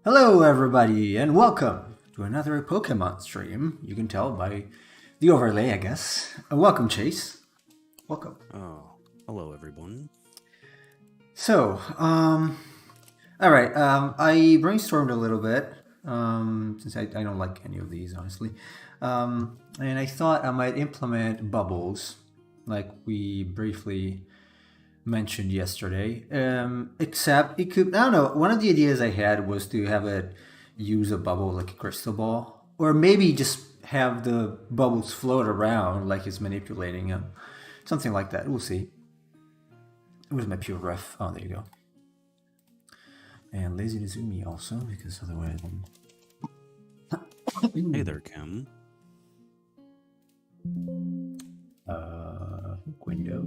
Hello, everybody, and welcome to another Pokemon stream. You can tell by the overlay, I guess. Welcome, Chase. Welcome. Oh, hello everyone. So, all right. I brainstormed a little bit since I don't like any of these, honestly, and I thought I might implement bubbles, like we briefly mentioned yesterday. Except it could, I don't know. One of the ideas I had was to have it use a bubble like a crystal ball, or maybe just have the bubbles float around like it's manipulating them, something like that. We'll see. Where's my pure ref? Oh, there you go. And lazy to zoom me also, because otherwise Hey there, Kim. Window.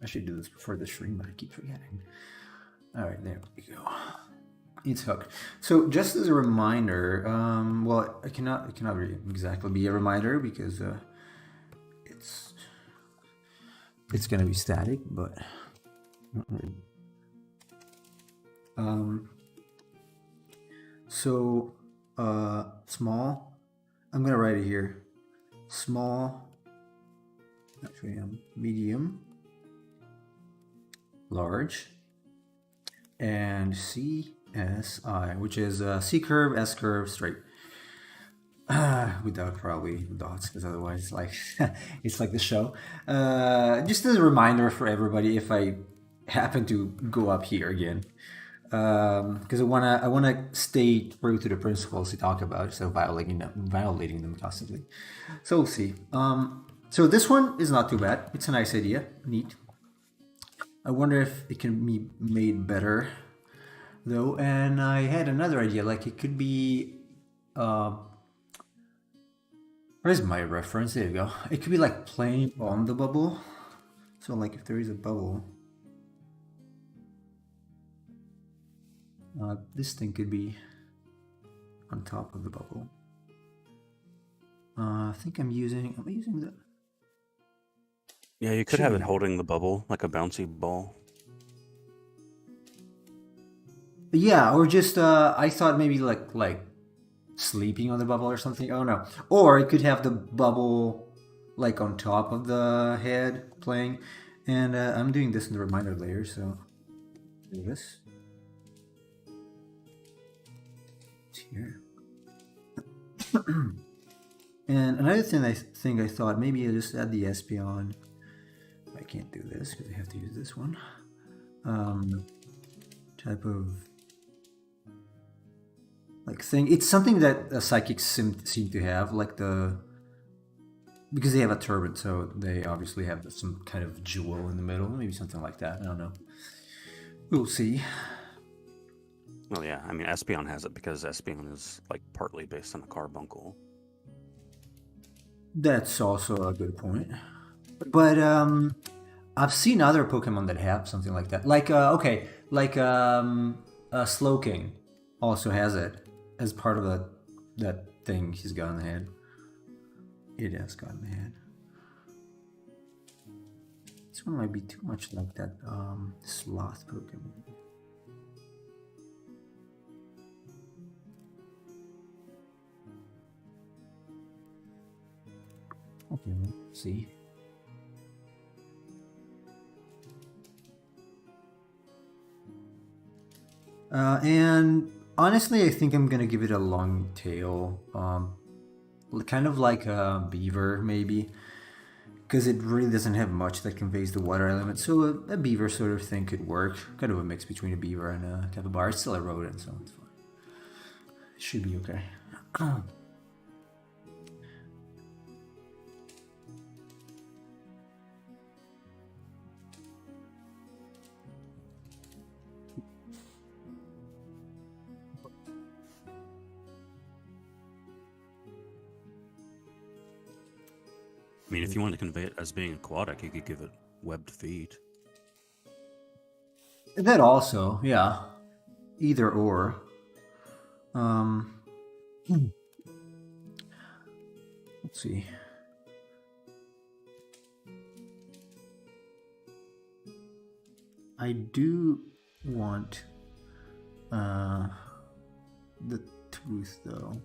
I should do this before the stream, but I keep forgetting. All right, there we go. It's hooked. So just as a reminder, well, it cannot really exactly be a reminder because it's gonna be static, but so small. I'm gonna write it here. Small. Actually, medium, large, and CSI, which is C curve, S curve, straight. Without probably dots, because otherwise, like it's like the show. Just as a reminder for everybody, if I happen to go up here again, because I wanna stay true to the principles we talk about, so violating them constantly. So we'll see. So this one is not too bad. It's a nice idea, neat. I wonder if it can be made better, though. And I had another idea, like it could be. Where's my reference? There you go. It could be like playing on the bubble. So like if there is a bubble, this thing could be on top of the bubble. I think I'm using the. Yeah, you could have it holding the bubble like a bouncy ball. Yeah, or just I thought maybe like sleeping on the bubble or something. Oh no. Or it could have the bubble like on top of the head playing. And I'm doing this in the reminder layer, so do this. It's here. And another thing I thought maybe I just add the Espeon. I can't do this because I have to use this one. Type of like thing. It's something that psychics seem to have, like because they have a turban, so they obviously have some kind of jewel in the middle, maybe something like that. I don't know. We'll see. Well, yeah, I mean, Espeon has it because Espeon is like partly based on a carbuncle. That's also a good point. But I've seen other Pokemon that have something like that. Like Slowking also has it as part of that thing he's got in the head. It has got in the head. This one might be too much like that sloth Pokemon. Okay, let's see. And honestly, I think I'm gonna give it a long tail, kind of like a beaver, maybe, because it really doesn't have much that conveys the water element. So a beaver sort of thing could work, kind of a mix between a beaver and a capybara. It's still a rodent, so it's fine. It should be okay. I mean, if you want to convey it as being aquatic, you could give it webbed feet. That also, yeah. Either or. Let's see. I do want the tooth though.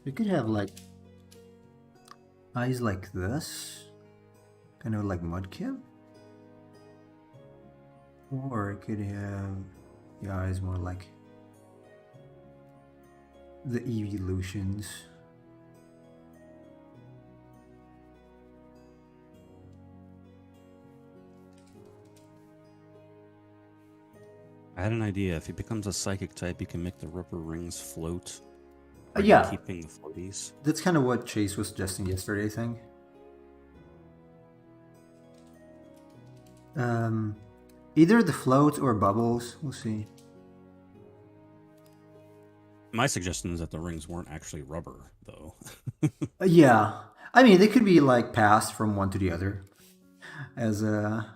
You could have like eyes like this, kind of like Mudkip, or it could have the eyes more like the evolutions. I had an idea. If he becomes a psychic type, he can make the rubber rings float. Yeah, Keeping the floaties. that's kind of what Chase was suggesting yesterday, I think. Either the floats or bubbles. We'll see. My suggestion is that the rings weren't actually rubber, though. Yeah, I mean they could be like passed from one to the other as a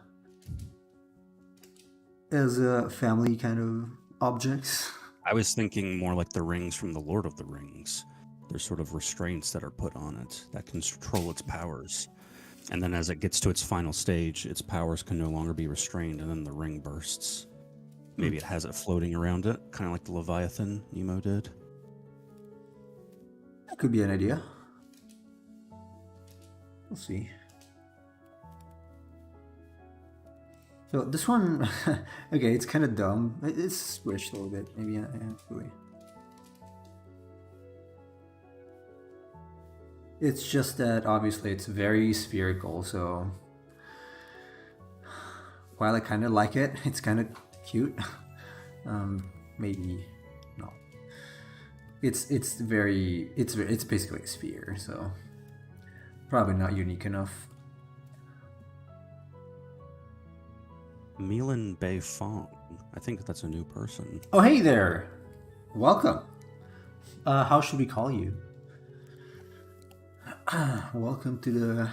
family kind of objects. I was thinking more like the rings from the Lord of the Rings. There's sort of restraints that are put on it that control its powers. And then as it gets to its final stage, its powers can no longer be restrained, and then the ring bursts. Maybe it has it floating around it, kind of like the Leviathan Nemo did. That could be an idea. We'll see. So this one, okay, it's kind of dumb. It's squished a little bit, maybe actually. It's just that obviously it's very spherical, so while I kind of like it, it's kind of cute. Maybe no. It's basically a sphere, so probably not unique enough. Milan Bay Fong. I think that's a new person. Oh, hey there. Welcome. How should we call you? Welcome to the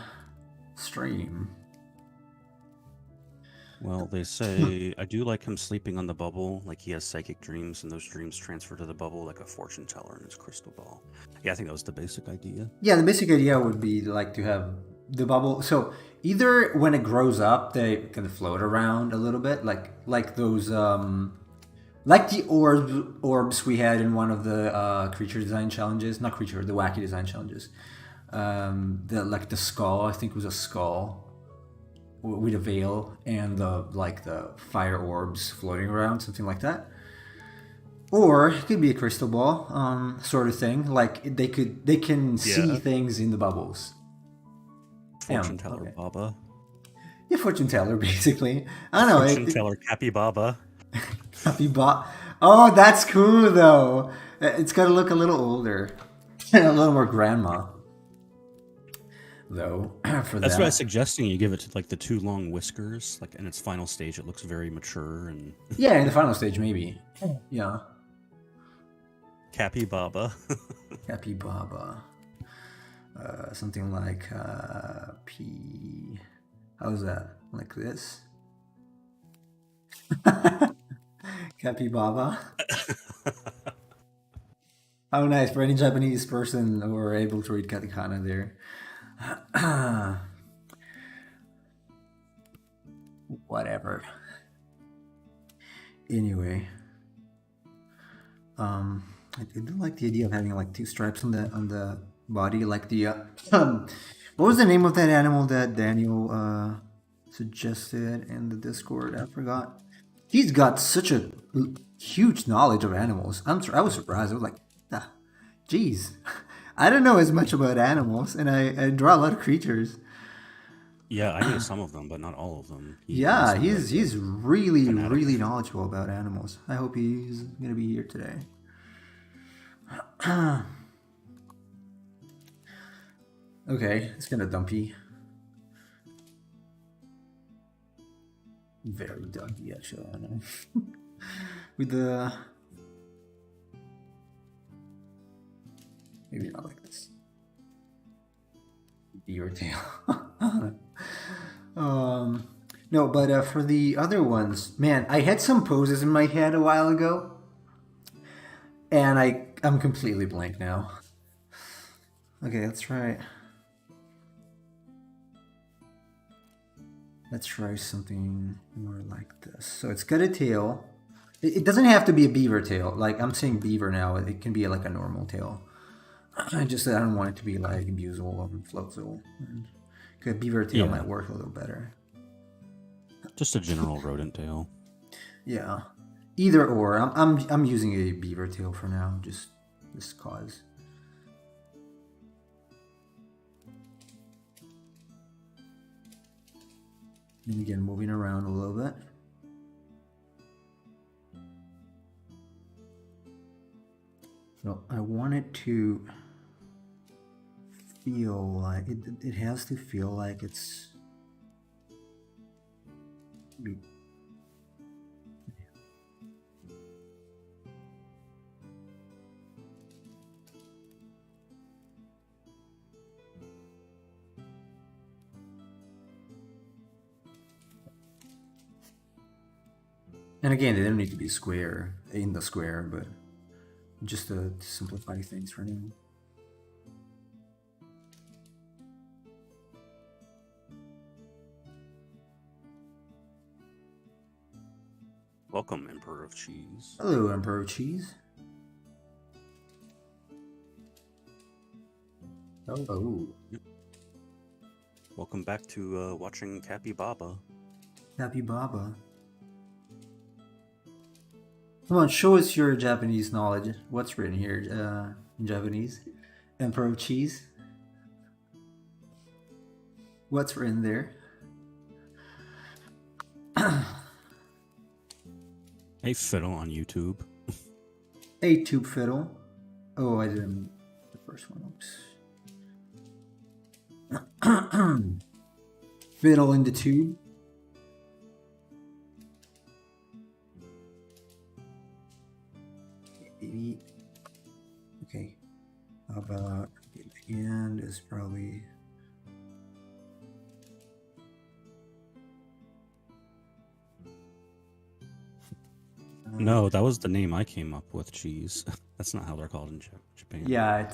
stream. Well, they say, I do like him sleeping on the bubble, like he has psychic dreams, and those dreams transfer to the bubble like a fortune teller in his crystal ball. Yeah, I think that was the basic idea. Yeah, the basic idea would be like to have the bubble. So either when it grows up, they can float around a little bit, like those like the orbs we had in one of the creature design challenges. Not creature, the wacky design challenges. The skull, I think it was a skull with a veil and the fire orbs floating around, something like that. Or it could be a crystal ball, sort of thing. Like they can see things in the bubbles. Fortune teller, okay. Baba. Yeah, fortune teller, basically. I don't know. Fortune teller, Cappy Baba. Cappy Baba. Oh, that's cool though. It's got to look a little older, a little more grandma. Though for that's what I was suggesting. You give it to like the two long whiskers, like in its final stage, it looks very mature and. Yeah, in the final stage, maybe. Yeah. Cappy Baba. Cappy Baba. Something like P. How's that? Like this? Cappy Baba. How nice for any Japanese person who are able to read katakana there. Whatever. Anyway, I do like the idea of having like two stripes on the body, like the what was the name of that animal that Daniel suggested in the Discord? I forgot. He's got such a huge knowledge of animals. I was surprised. I was like, geez. I don't know as much about animals, and I draw a lot of creatures. Yeah, I know some of them, but not all of them. He's really knowledgeable about animals. I hope he's gonna be here today. Okay, it's kind of dumpy. Very dumpy, actually. I know. With the. Maybe not like this. Deer tail. No, but for the other ones, man, I had some poses in my head a while ago, and I'm completely blank now. Okay, that's right. Let's try something more like this. So it's got a tail. It doesn't have to be a beaver tail. Like I'm saying beaver now. It can be like a normal tail. I don't want it to be like Buzzle and Floatzel. Because beaver tail Yeah. might work a little better. Just a general rodent tail. Yeah, either or. I'm using a beaver tail for now, just cause. And again, moving around a little bit. So I want it to feel like it has to feel like it's. And again, they don't need to be square in the square, but just to simplify things for now. Welcome, Emperor of Cheese. Hello, Emperor Cheese. Oh. Welcome back to watching Cappy Baba. Happy Baba. Come on, show us your Japanese knowledge. What's written here in Japanese? Emperor Cheese. What's written there? Hey, Fiddle on YouTube. A tube fiddle. Oh, I didn't. The first one. Oops. Fiddle in the tube. Okay. How about the end is probably. No, that was the name I came up with, Cheese. That's not how they're called in Japan. Yeah,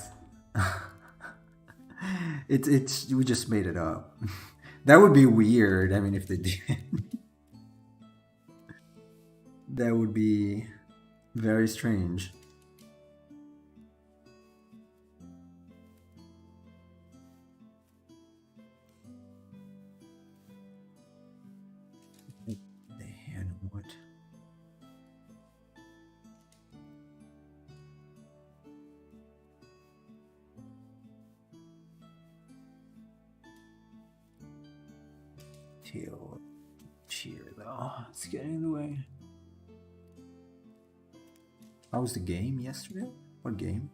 it's we just made it up. That would be weird. I mean, if they did, that would be very strange. They had what? Tail cheer though. It's getting in the way. How was the game yesterday? What game?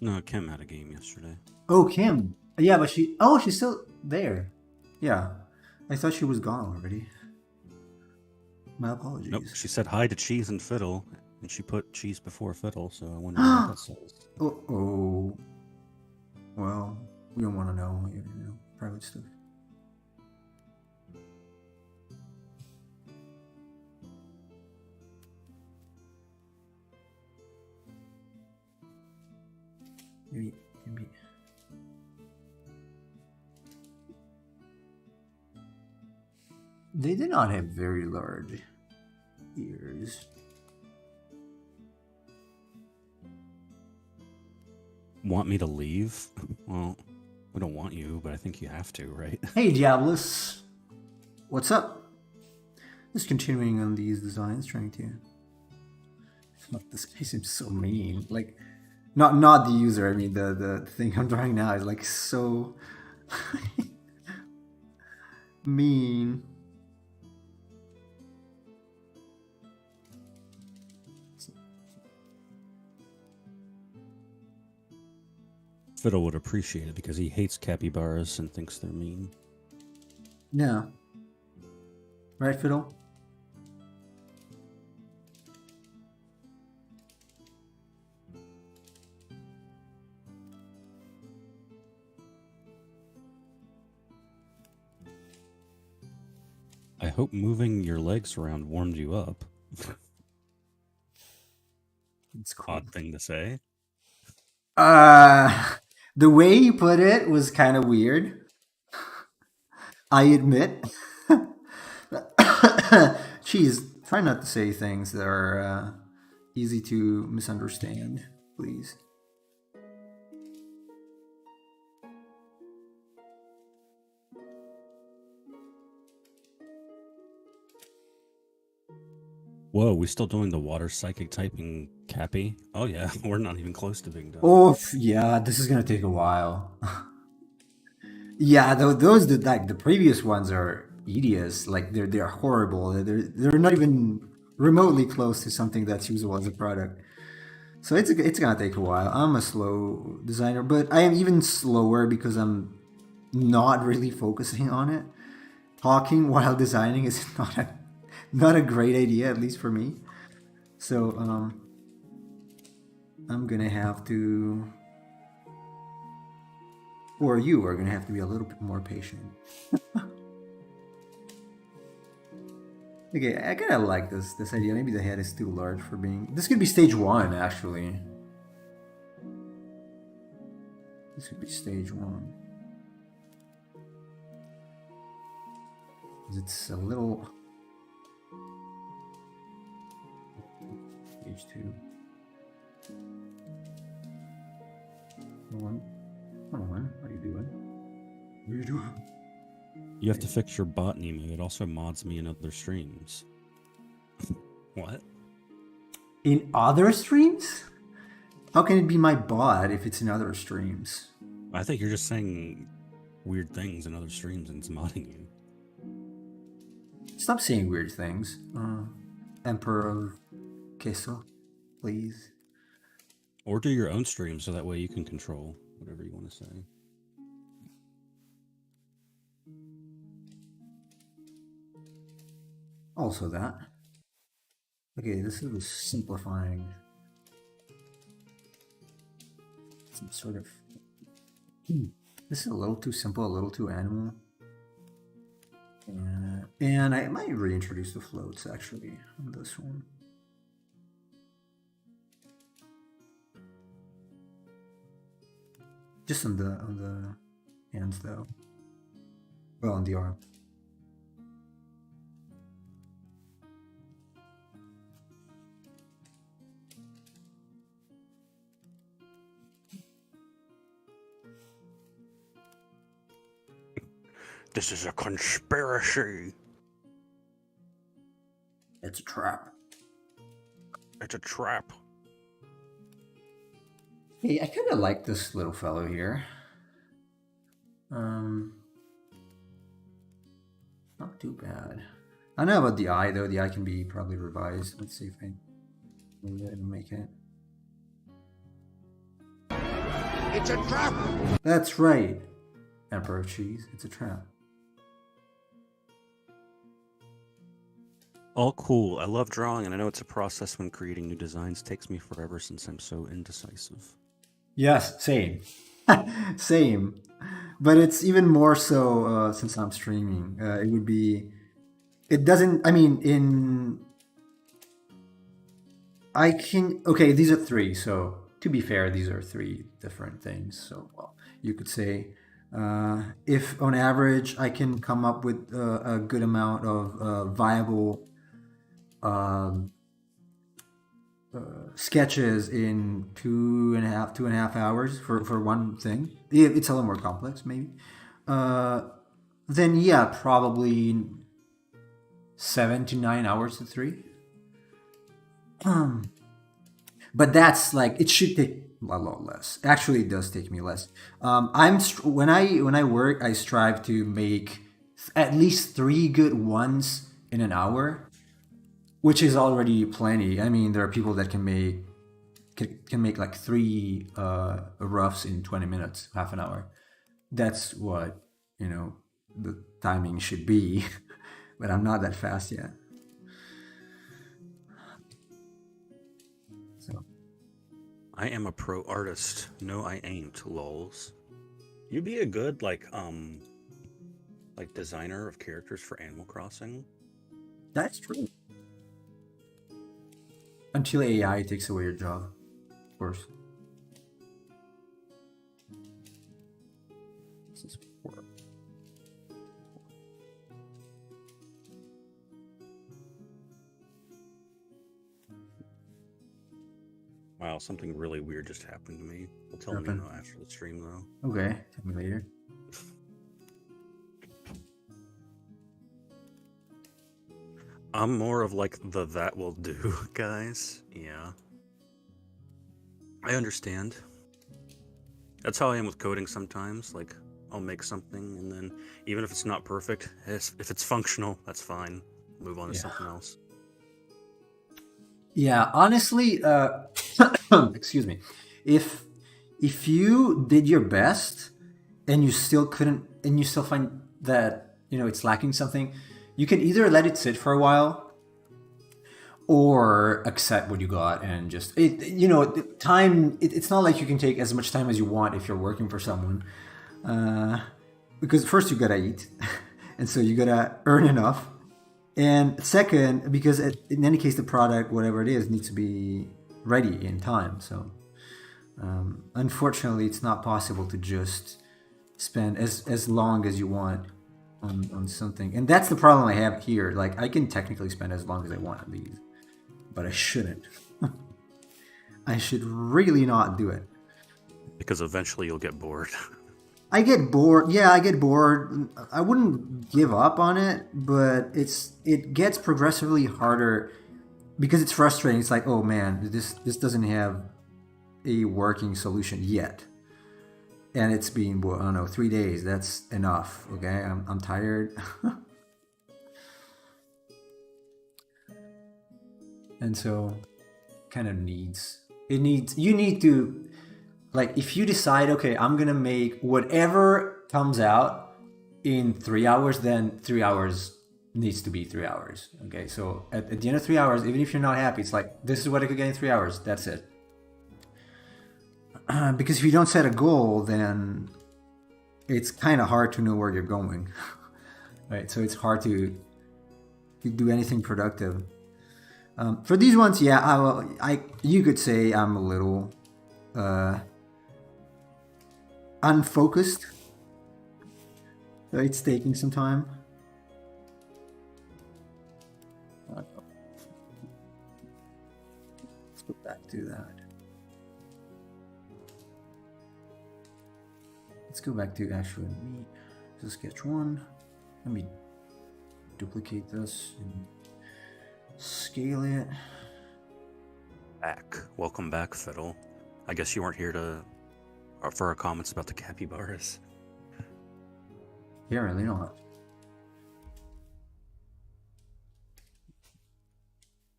No, Kim had a game yesterday. Oh, Kim. Yeah, but she's still there. Yeah. I thought she was gone already. My apologies. Nope, she said hi to Cheese and Fiddle, and she put Cheese before Fiddle, so I wonder what that says. Oh. Well, we don't want to know, private stuff. Maybe. They did not have very large ears. Want me to leave? Well, we don't want you, but I think you have to, right? Hey, Diabolus. What's up? Just continuing on these designs, trying to. This guy seems so mean. Like, not the user. I mean, the thing I'm drawing now is like so mean. Fiddle would appreciate it because he hates capybaras and thinks they're mean. Yeah. Right, Fiddle? I hope moving your legs around warmed you up. It's cool. Odd thing to say. The way you put it was kind of weird. I admit. Jeez, try not to say things that are easy to misunderstand, please. Whoa, we still doing the water psychic typing Cappy? Oh yeah, we're not even close to being done. Oh, yeah, this is gonna take a while. Yeah, those like the previous ones are hideous. Like they're horrible. They're not even remotely close to something that's usable as a product. So it's gonna take a while. I'm a slow designer, but I am even slower because I'm not really focusing on it. Talking while designing is not a great idea, at least for me. So I'm gonna have to, or you are gonna have to be a little bit more patient. Okay, I kind of like this idea. Maybe the head is too large for being. This could be stage one, actually. This could be stage one. It's a little. Stage two. Come on, come on. What are you doing? What are you doing? You have to fix your botany mode. It also mods me in other streams. What? In other streams? How can it be my bot if it's in other streams? I think you're just saying weird things in other streams and it's modding you. Stop saying weird things. Emperor of Queso, please. Or do your own stream so that way you can control whatever you want to say. Also that. Okay, this is simplifying. Some sort of. This is a little too simple, a little too animal. And I might reintroduce the floats actually on this one. Just on the hands though. Well, on the arm. This is a conspiracy. It's a trap. It's a trap. Hey, I kind of like this little fellow here. Not too bad. I don't know about the eye though. The eye can be probably revised. Let's see if I can make it. It's a trap! That's right, Emperor Cheese. It's a trap. All cool. I love drawing, and I know it's a process when creating new designs. Takes me forever since I'm so indecisive. Yes, same. Same. But it's even more so since I'm streaming. It would be. It doesn't. I mean, I can. Okay, these are three. So to be fair, these are three different things. So well, you could say if on average I can come up with a good amount of viable sketches in 2.5 hours for one thing. It's a little more complex, maybe. Then yeah, probably 7 to 9 hours to three. But that's like it should take a lot less. Actually, it does take me less. When I work, I strive to make at least three good ones in an hour, which is already plenty. I mean, there are people that can make like three roughs in 20 minutes, half an hour. That's what the timing should be, but I'm not that fast yet. So I am a pro artist. No, I ain't. Lols. You'd be a good like designer of characters for Animal Crossing. that's true. Until AI takes away your job, of course. This is poor. Wow, something really weird just happened to me. We'll tell Happened? Nino after the stream, though. Okay, tell me later. I'm more of like the that will do guys. Yeah. I understand. That's how I am with coding sometimes. Like, I'll make something, and then even if it's not perfect, if it's functional, that's fine. Move on to something else. Yeah, honestly, excuse me. If you did your best and you still couldn't, and you still find that it's lacking something, you can either let it sit for a while or accept what you got and just time. It's not like you can take as much time as you want if you're working for someone, because first you gotta eat, and so you gotta earn enough. And second, because in any case, the product, whatever it is, needs to be ready in time. So, unfortunately, it's not possible to just spend as long as you want on something. And that's the problem I have here. Like, I can technically spend as long as I want on these, but I shouldn't. I should really not do it. Because eventually you'll get bored. I get bored. Yeah, I get bored. I wouldn't give up on it, but it gets progressively harder because it's frustrating. It's like, oh man, this doesn't have a working solution yet, and it's been, I don't know, 3 days. That's enough. Okay, I'm tired. And so, kind of you need to. Like, if you decide, okay, I'm gonna make whatever comes out in 3 hours, then 3 hours needs to be 3 hours. Okay, so at the end of 3 hours, even if you're not happy, it's like, this is what I could get in 3 hours. That's it. Because if you don't set a goal, then it's kind of hard to know where you're going, right? So it's hard to do anything productive. For these ones, yeah, you could say I'm a little unfocused. So it's taking some time. Let's go back to that. Let's go back to actual meat. So sketch one. Let me duplicate this and scale it. Welcome back, Fiddle. I guess you weren't here for our comments about the capybaras. Apparently not.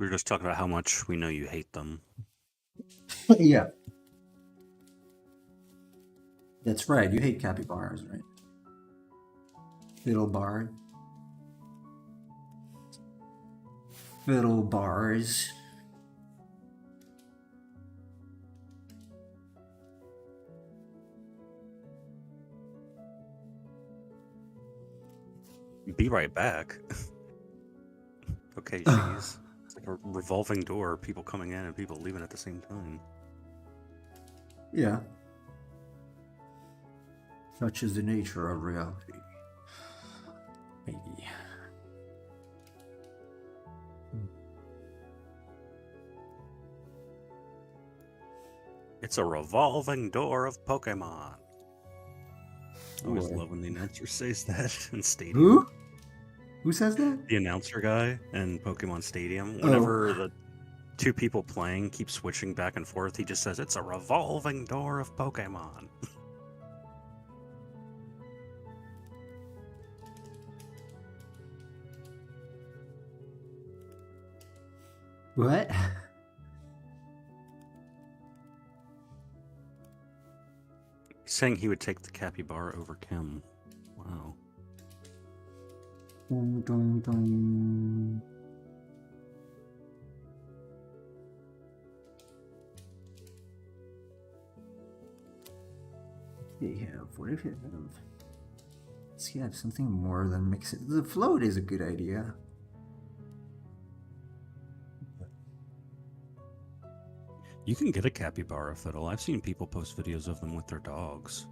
We were just talking about how much we know you hate them. Yeah. That's right, you hate capybaras, right? Fiddle bars. Be right back. Okay, jeez. It's like a revolving door, people coming in and people leaving at the same time. Yeah. Such is the nature of reality. Maybe. It's a revolving door of Pokemon. I always Boy. love when the announcer says that in Stadium. Who? Who says that? The announcer guy in Pokemon Stadium. Whenever the two people playing keep switching back and forth, he just says, it's a revolving door of Pokemon. What? Saying he would take the capybara over Kim. Wow. Dun, dun, dun. What if you have? Let's have something more than mix it. The float is a good idea. You can get a capybara, Fiddle. I've seen people post videos of them with their dogs.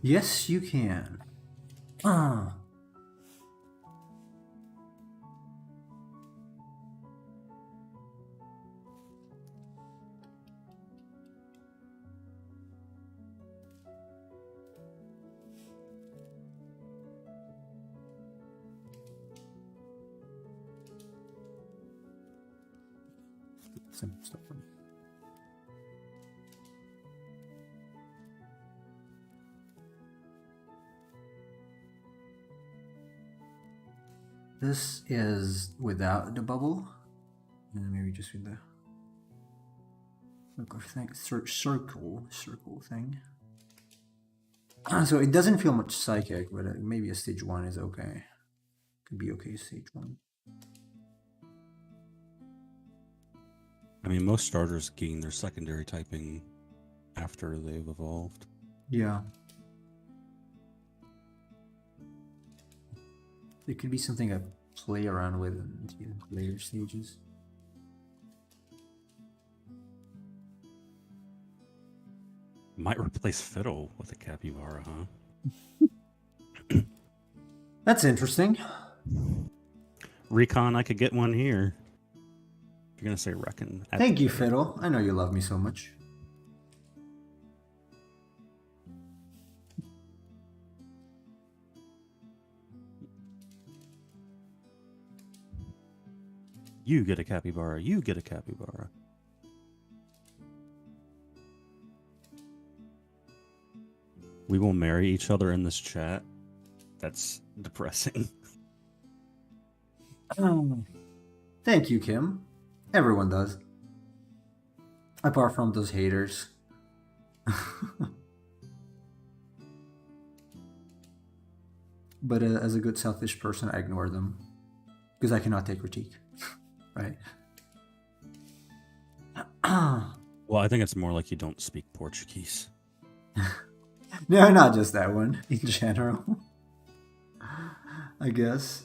Yes, you can. simple stuff. This is without the bubble, and maybe just with the circle thing. So it doesn't feel much psychic, but maybe a stage 1 is okay. Could be okay stage 1. I mean, most starters gain their secondary typing after they've evolved. Yeah. It could be something I play around with in later stages. Might replace Fiddle with a capybara, huh? That's interesting. Recon, I could get one here. If you're gonna say reckon. Thank you, Fiddle. I know you love me so much. You get a capybara. You get a capybara. We will marry each other in this chat. That's depressing. Thank you, Kim. Everyone does. Apart from those haters. But as a good selfish person, I ignore them. Because I cannot take critique. Right? Well, I think it's more like you don't speak Portuguese. No, not just that one. In general. I guess.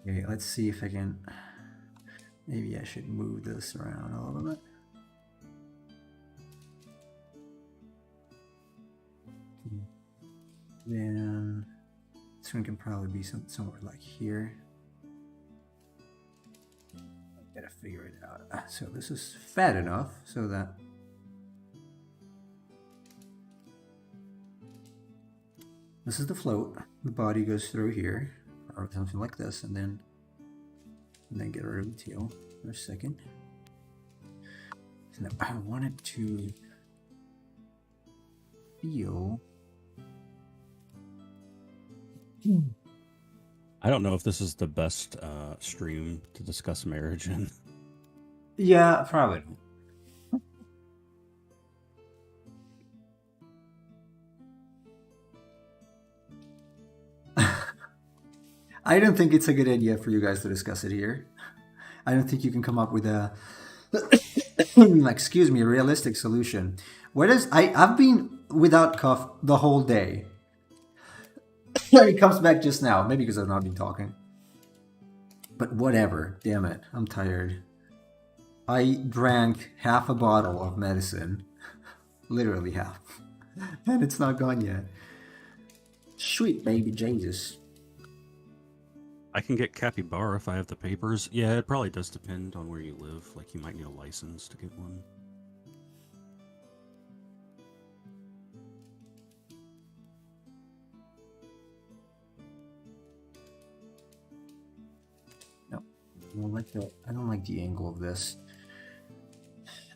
Okay, let's see if I can... Maybe I should move this around a little bit. Then this one can probably be somewhere like here. I gotta figure it out. So this is fat enough so that this is the float. The body goes through here, or something like this, and then get rid of the tail for a second. So now I wanted to feel. I don't know if this is the best stream to discuss marriage in. Yeah, probably. I don't think it's a good idea for you guys to discuss it here. I don't think you can come up with a excuse me, a realistic solution. I've been without cough the whole day. It comes back just now, maybe because I've not been talking. But whatever, damn it, I'm tired. I drank half a bottle of medicine, literally half, and it's not gone yet. Sweet baby Jesus. I can get capybara if I have the papers. Yeah, it probably does depend on where you live. Like, you might need a license to get one. No, I don't like the angle of this.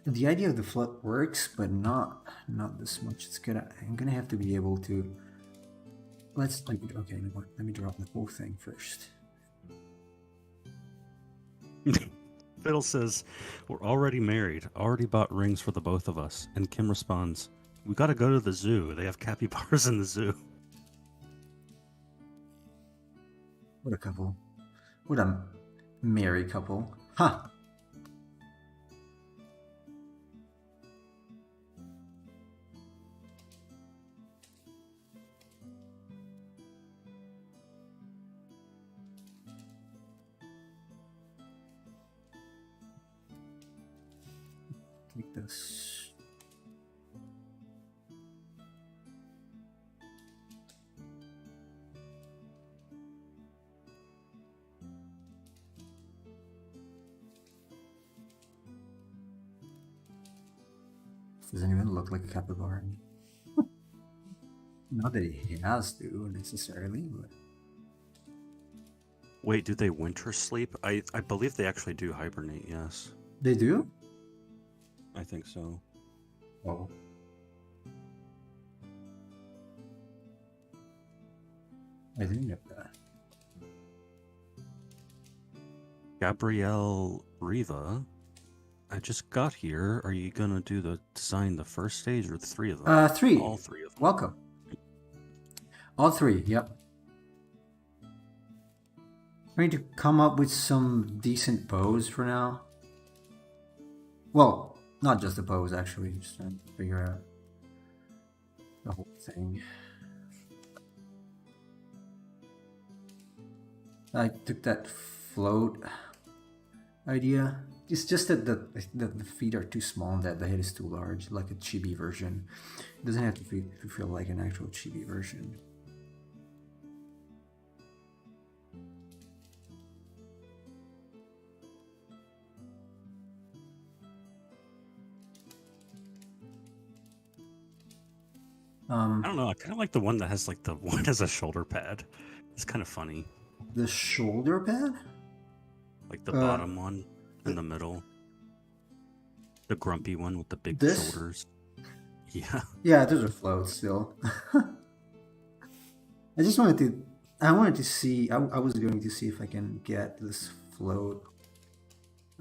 The idea of the float works, but not this much. I'm gonna have to be able to. Let me drop the whole thing first. Fiddle says, "We're already married, already bought rings for the both of us." And Kim responds, "We gotta go to the zoo. They have capybaras in the zoo." What a couple. What a merry couple. Huh. Take this. Doesn't even look like a capybara. Not that he has to necessarily, but Wait, do they winter sleep? I believe they actually do hibernate, yes. They do? I think so. Oh. I didn't know that. Gabrielle Riva, I just got here. Are you gonna do the design the first stage or the three of them? 3. All three of them. Welcome. All 3, yep. I need to come up with some decent bows for now. Well, not just the bows, actually. Just trying to figure out the whole thing. I took that float idea. It's just that the feet are too small and that the head is too large, like a chibi version. It doesn't have to feel like an actual chibi version. I don't know. I kind of like the one that has like the one as a shoulder pad. It's kind of funny. The shoulder pad? Like the bottom one in the middle. The grumpy one with the big this? shoulders. Yeah. Yeah, those are floats still. I just wanted to. I wanted to see. I was going to see if I can get this float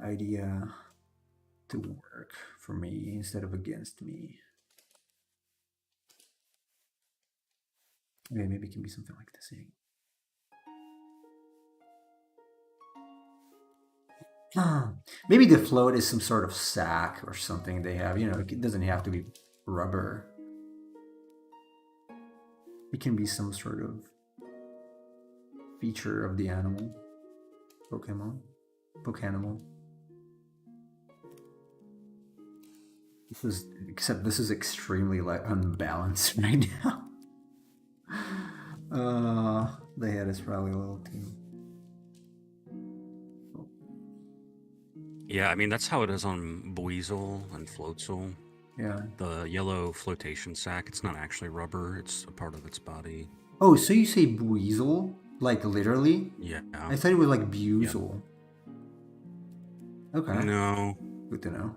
idea to work for me instead of against me. Okay, maybe it can be something like this. Maybe the float is some sort of sack or something they have. You know, it doesn't have to be rubber. It can be some sort of feature of the animal. Pokemon. Except this is extremely like unbalanced right now. The head is probably a little too. Yeah, I mean, that's how it is on Buizel and Floatzel. Yeah. The yellow flotation sac, it's not actually rubber, it's a part of its body. Oh, so you say Buizel? Like literally? Yeah. I thought it was like Buizel. Yeah. Okay. No. Good to know.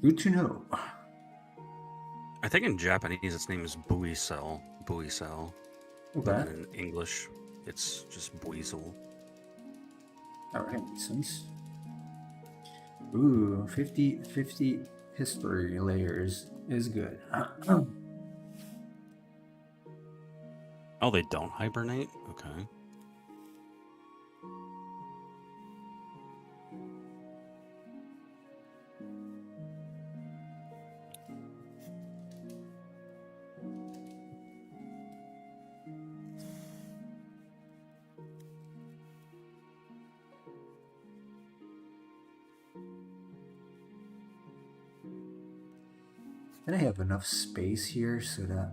Good to know. I think in Japanese its name is Buizel. Okay. But in English, it's just Buizel. Alright, makes sense. Ooh, 50 history layers is good. Oh, they don't hibernate? Okay. And I have enough space here so that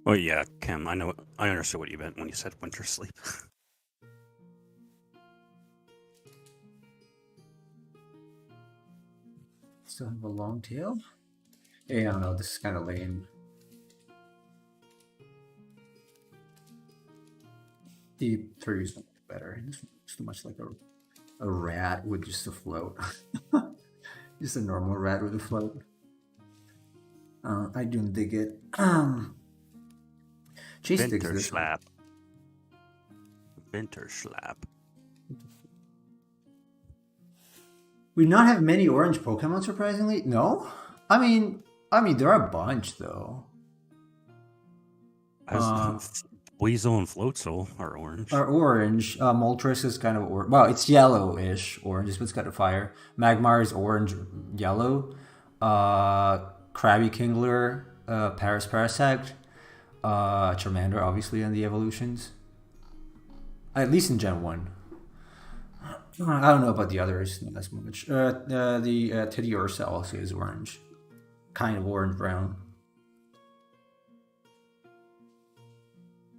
Oh yeah, Kim, I understood what you meant when you said winter sleep. still have a long tail. Hey, I don't know, this is kind of lame. The 30 is much better. This looks too much like a rat with just a float. Just a normal rat with a float. I don't dig it. Chase digs Winter this. slap. Winter slap. We not have many orange Pokemon, surprisingly. No, I mean, there are a bunch though. Weasel and Floatzel are orange. Are orange. Moltres is kind of well, it's yellowish orange. It's got a fire. Magmar is orange yellow. Krabby Kingler, Paris Parasect, Charmander, obviously, in the evolutions. At least in Gen 1. I don't know about the others, not as much. The Teddy Ursa also is orange. Kind of orange-brown.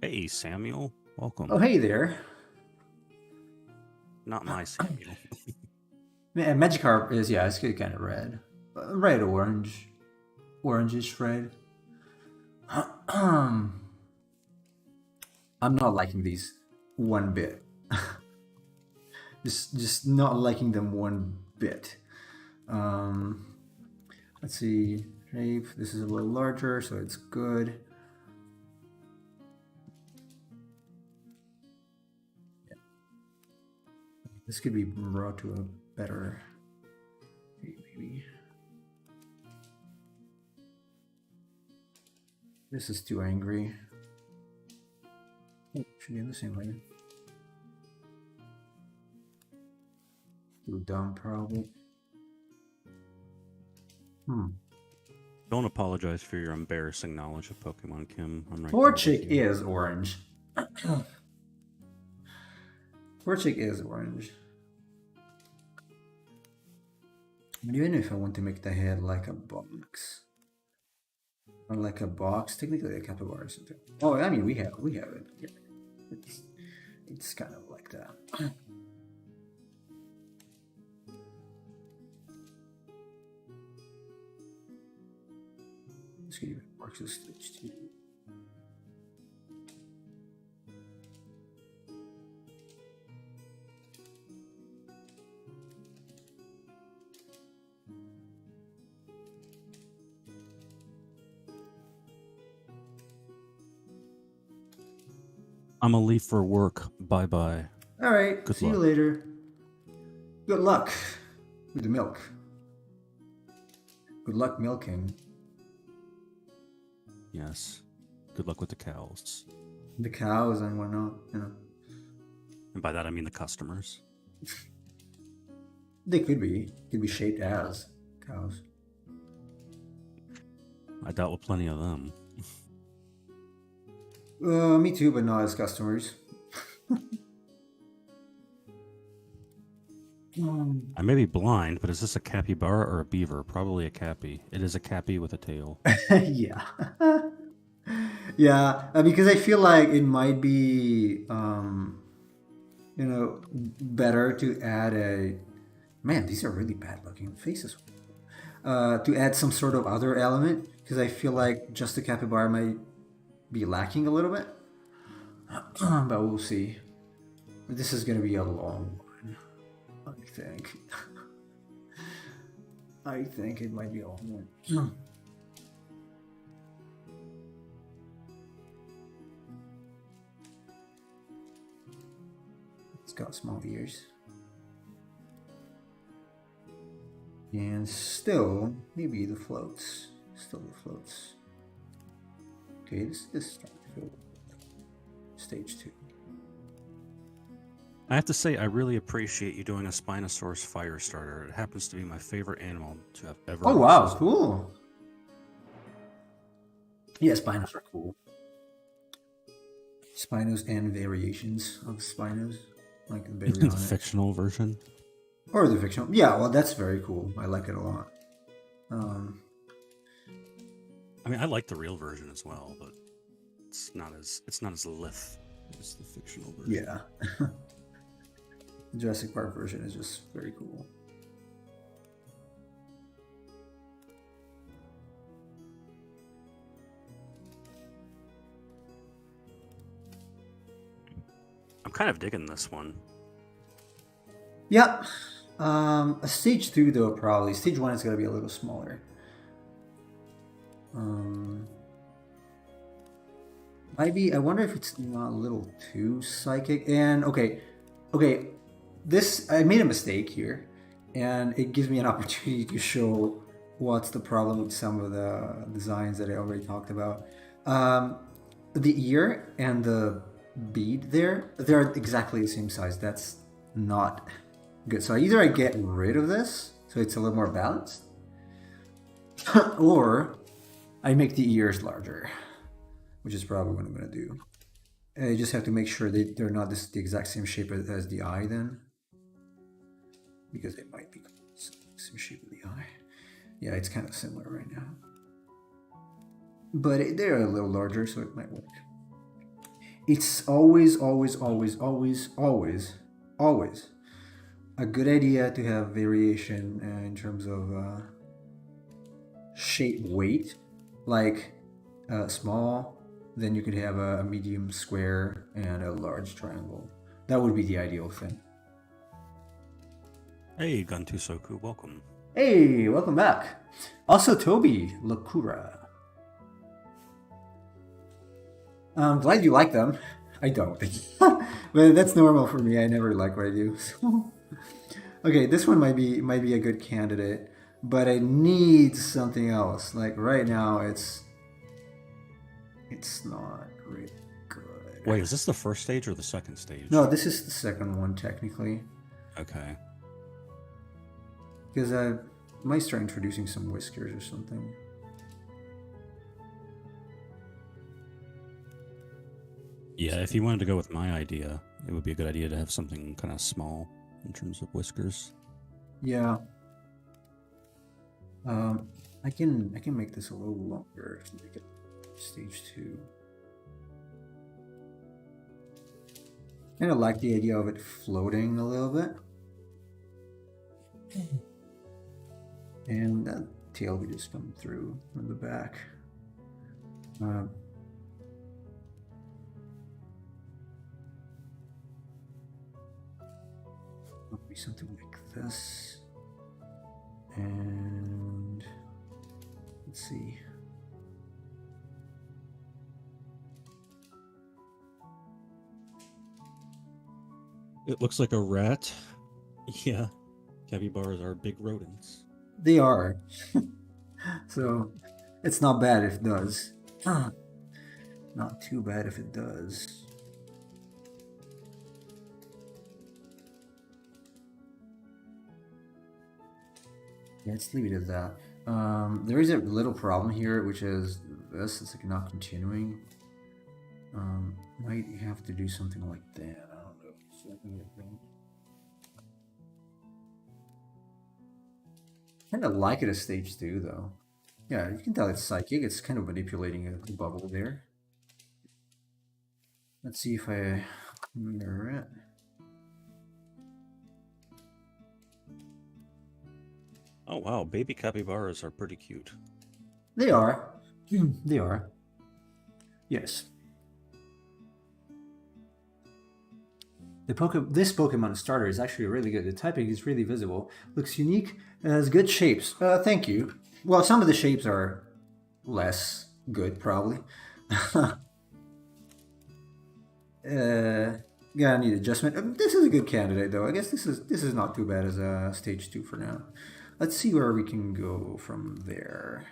Hey, Samuel. Welcome. Oh, hey there. Not my Samuel. Man, Magikarp is, yeah, it's kind of red. Red, orange. Orangish red. I'm not liking these one bit. just not liking them one bit. Let's see. Shape. This is a little larger, so it's good. Yeah. This could be brought to a better. Maybe. This is too angry. Oh, should be in the same way. Too dumb, probably. Don't apologize for your embarrassing knowledge of Pokemon, Kim. I'm right. Torchic is orange. Torchic is orange. But even if I want to make the head like a box, or like a box, technically a capybara or something. Oh, I mean we have it. Yeah. It's kind of like that. This could even work as stage 2. I'm gonna leave for work. Bye bye. All right. Good See you luck. later. Good luck with the milk. Good luck milking. Yes. Good luck with the cows. The cows and whatnot. You know. And by that I mean the customers. They could be shaped as cows. I dealt with plenty of them. Me too, but not as customers. I may be blind, but is this a capybara or a beaver? Probably a cappy. It is a cappy with a tail. Yeah. Yeah, because I feel like it might be, better to add a... Man, these are really bad looking faces. To add some sort of other element, because I feel like just the capybara might be lacking a little bit. But we'll see. This is going to be a long one, I think. I think it might be a long one. It's got small ears. And still, maybe the floats. Still the floats. Okay, this is starting to feel stage 2. I have to say, I really appreciate you doing a Spinosaurus fire starter. It happens to be my favorite animal to have ever. Oh wow, cool. Yeah, Spinos are cool. Spinos and variations of Spinos, like the The fictional version. Or the fictional. Yeah, well, that's very cool. I like it a lot. I mean, I like the real version as well, but it's not as lithe as the fictional version. Yeah. The Jurassic Park version is just very cool. I'm kind of digging this one. Yeah. A stage 2 though, probably. Stage 1 is gonna be a little smaller. Maybe I wonder if it's not a little too psychic. And okay, this I made a mistake here, and it gives me an opportunity to show what's the problem with some of the designs that I already talked about. The ear and the bead they're exactly the same size. That's not good. So either I get rid of this so it's a little more balanced, or I make the ears larger, which is probably what I'm going to do. I just have to make sure that they're not the exact same shape as the eye then, because they might be the same shape of the eye. Yeah, it's kind of similar right now. But they're a little larger, so it might work. It's always, always, always, always, always, always a good idea to have variation in terms of shape weight, like small, then you could have a medium square and a large triangle. That would be the ideal thing. Hey, Guntusoku, welcome. Hey, welcome back. Also, Toby Lakura. I'm glad you like them. I don't. But that's normal for me. I never like what I do. Okay, this one might be a good candidate, but I need something else. Like right now, it's not really good. Wait, is this the first stage or the second stage? No, this is the second one technically. Okay. Because I might start introducing some whiskers or something. Yeah, if you wanted to go with my idea, it would be a good idea to have something kind of small in terms of whiskers. Yeah. I can make this a little longer to make it stage 2. Kind of like the idea of it floating a little bit. And that tail would just come through from the back. Be something like this. And let's see. It looks like a rat. Yeah. Capybaras are big rodents. They are. So it's not bad if it does. Not too bad if it does. Yeah, let's leave it at that. There is a little problem here, which is this. It's like not continuing. Might have to do something like that. I don't know. Kind of like it as stage 2, though. Yeah, you can tell it's psychic. It's kind of manipulating a bubble there. Let's see if I mirror it. Oh wow, baby capybaras are pretty cute. They are. They are. Yes. This Pokemon starter is actually really good. The typing is really visible. Looks unique and has good shapes. Thank you. Well, some of the shapes are less good, probably. Yeah, I need adjustment. This is a good candidate, though. I guess this is not too bad as a stage 2 for now. Let's see where we can go from there.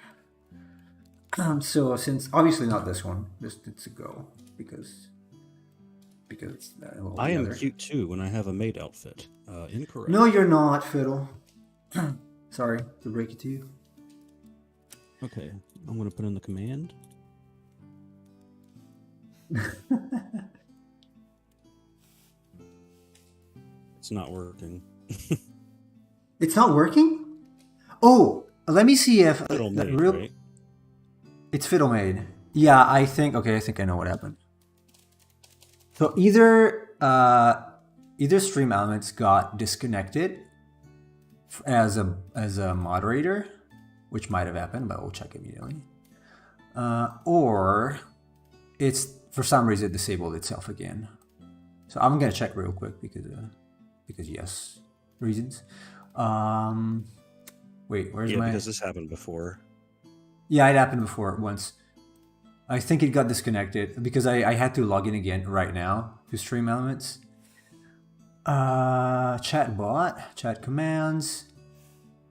So since obviously not this one, it's a go because I am cute too when I have a maid outfit. Incorrect. No, you're not, Fiddle. Sorry to break it to you. Okay, I'm gonna put in the command. It's not working. It's not working? Oh, let me see if Fiddle that maid, right? It's Fiddle Maid. Yeah, I think I know what happened. So either Stream Elements got disconnected as a moderator, which might have happened, but we'll check immediately. Or it's for some reason disabled itself again. So I'm gonna check real quick because yes, reasons. Wait, where's my? Because this happened before. Yeah, it happened before once. I think it got disconnected because I had to log in again right now to Stream Elements. Chat bot, chat commands.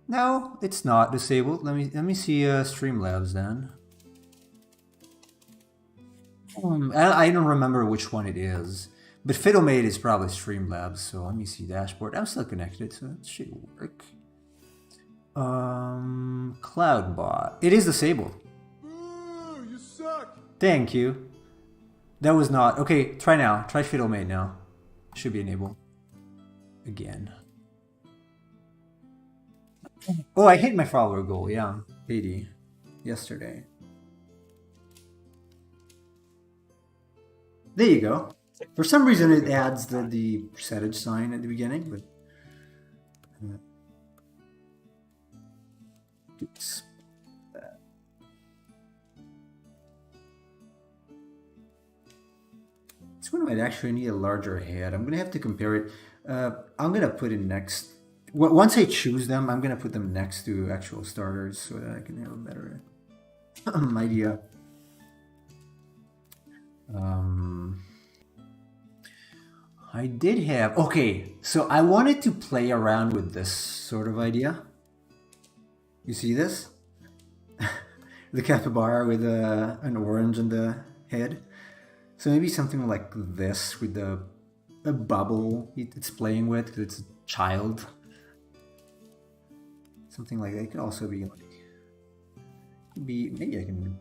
No, it's not disabled. Let me see Streamlabs then. I don't remember which one it is, but Fiddlemate is probably Streamlabs. So let me see dashboard. I'm still connected, so it should work. Cloudbot. It is disabled. Ooh, you suck. Thank you. That was not okay. Try now. Try Fiddlemate now. Should be enabled again. Oh, I hit my follower goal. Yeah, 80 yesterday. There you go. For some reason, it adds the percentage sign at the beginning, but it's this one might actually need a larger head. I'm gonna have to compare it. I'm gonna put it next. Once I choose them, I'm gonna put them next to actual starters so that I can have a better idea. I did have okay. So I wanted to play around with this sort of idea. You see this? The capybara with an orange on the head. So maybe something like this with a bubble it's playing with because it's a child. Something like that. It could also be like maybe I can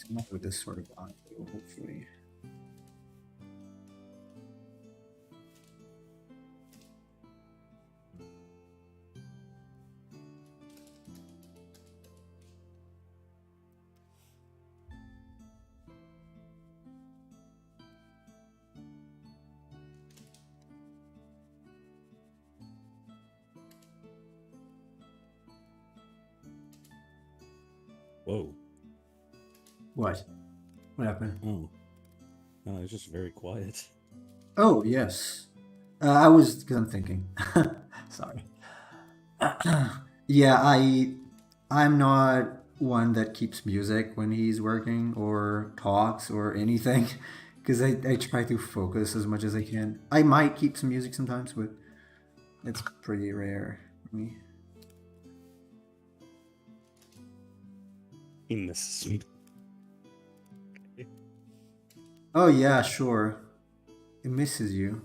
come up with this sort of audio, hopefully. Whoa. What? What happened? Oh. No, it's just very quiet. Oh, yes. I was because I'm thinking. Sorry. Yeah, I'm not one that keeps music when he's working or talks or anything because I try to focus as much as I can. I might keep some music sometimes, but it's pretty rare for me. He misses me. Oh yeah, sure. It misses you.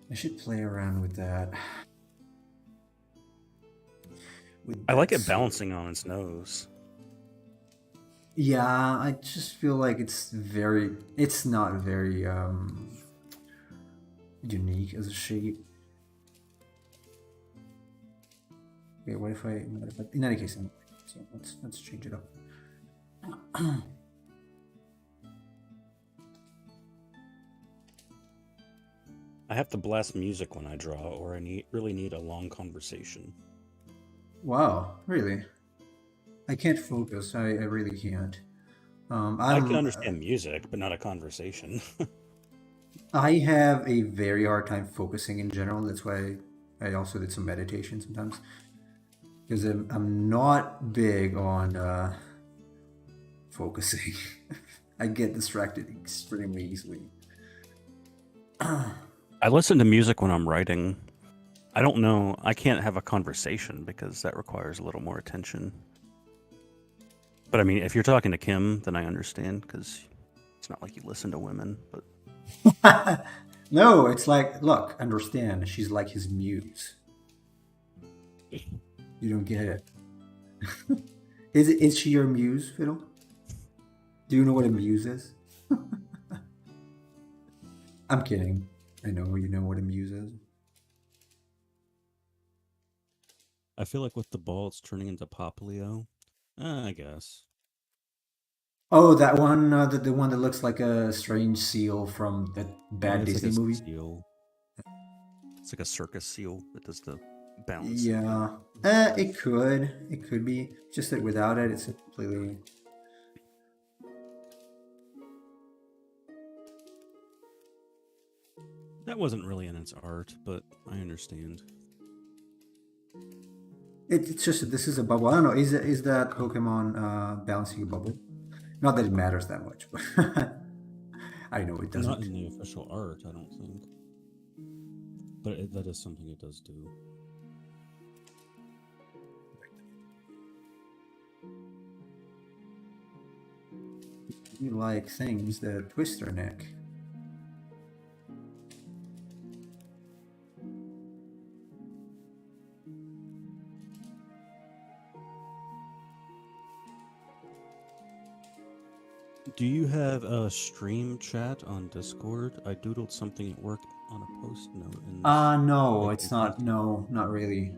I should play around with that. I like it bouncing on its nose. Yeah, I just feel like it's not very unique as a shape. Okay, what if I in any case, so let's change it up. I have to blast music when I draw, or I really need a long conversation. Wow, really? I can't focus. I really can't. I can understand music, but not a conversation. I have a very hard time focusing in general. That's why I also did some meditation sometimes. Because I'm not big on focusing. I get distracted extremely easily. I listen to music when I'm writing. I don't know. I can't have a conversation because that requires a little more attention. But I mean, if you're talking to Kim, then I understand because it's not like you listen to women. But no, it's like, look, understand. She's like his muse. You don't get it. Is she your muse, Fiddle? Do you know what a muse is? I'm kidding. I know you know what a muse is. I feel like with the ball, it's turning into Poplio. I guess. Oh, that one, the one that looks like a strange seal from that bad Disney like movie. Seal. It's like a circus seal that does the bounce. Yeah, it could be. Just that without it, it's a completely. That wasn't really in its art, but I understand. It's just that this is a bubble. I don't know. Is that Pokemon balancing a bubble? Not that it matters that much, but I know it doesn't. Not in the official art, I don't think. But that is something it does do. You like things that twist their neck. Do you have a stream chat on Discord? I doodled something at work on a post note. No, it's not. No, not really.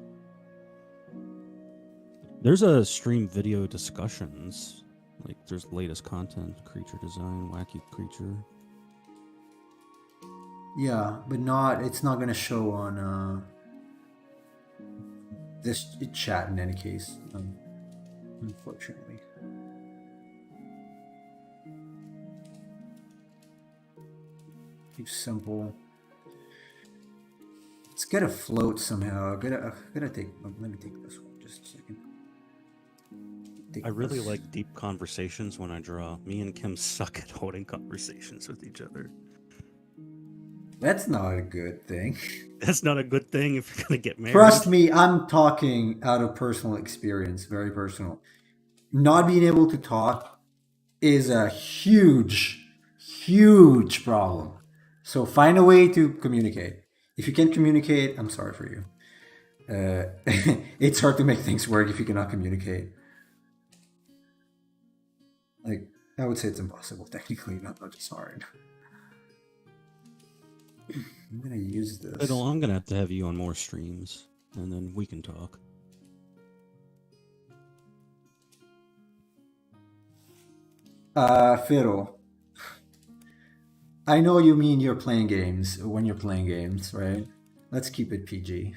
There's a stream video discussions. Like, there's latest content, creature design, wacky creature. Yeah, but not. It's not gonna show on this chat in any case. Unfortunately. Keep simple. It's gotta float somehow. Gotta take. Let me take this one just a second. I really like deep conversations when I draw. Me and Kim suck at holding conversations with each other. That's not a good thing. That's not a good thing if you're gonna get married. Trust me, I'm talking out of personal experience, very personal. Not being able to talk is a huge, huge problem. So find a way to communicate. If you can't communicate, I'm sorry for you. It's hard to make things work if you cannot communicate. Like, I would say it's impossible, technically, not just hard. I'm gonna use this. Fiddle, I'm gonna have to have you on more streams, and then we can talk. Fiddle. I know you mean you're playing games when you're playing games, right? Let's keep it PG.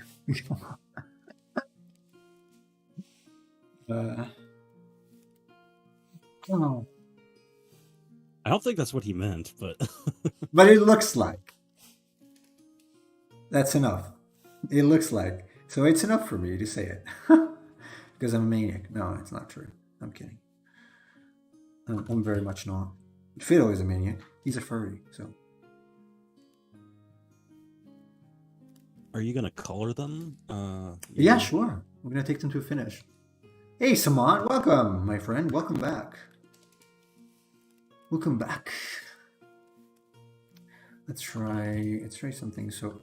Oh. I don't think that's what he meant, but... But it looks like. That's enough. It looks like. So it's enough for me to say it. Because I'm a maniac. No, it's not true. I'm kidding. I'm very much not. Fiddle is a maniac. He's a furry, so... Are you gonna color them? Yeah, sure. We're gonna take them to a finish. Hey, Samant, welcome, my friend. Welcome back. Welcome back. Let's try something. So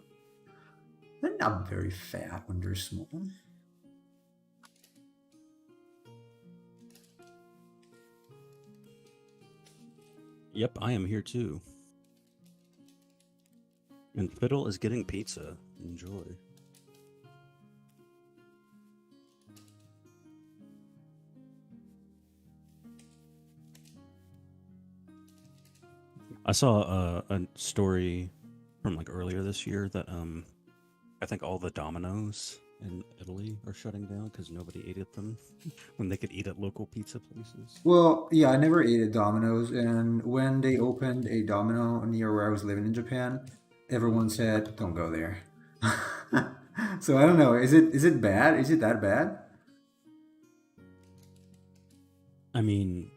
they're not very fat when they're small. Yep, I am here too. And Fiddle is getting pizza. Enjoy. I saw a story from like earlier this year that I think all the Domino's in Italy are shutting down because nobody ate at them when they could eat at local pizza places. Well, yeah, I never ate at Domino's, and when they opened a Domino near where I was living in Japan, everyone said, "Don't go there." So I don't know. Is it bad? Is it that bad? I mean,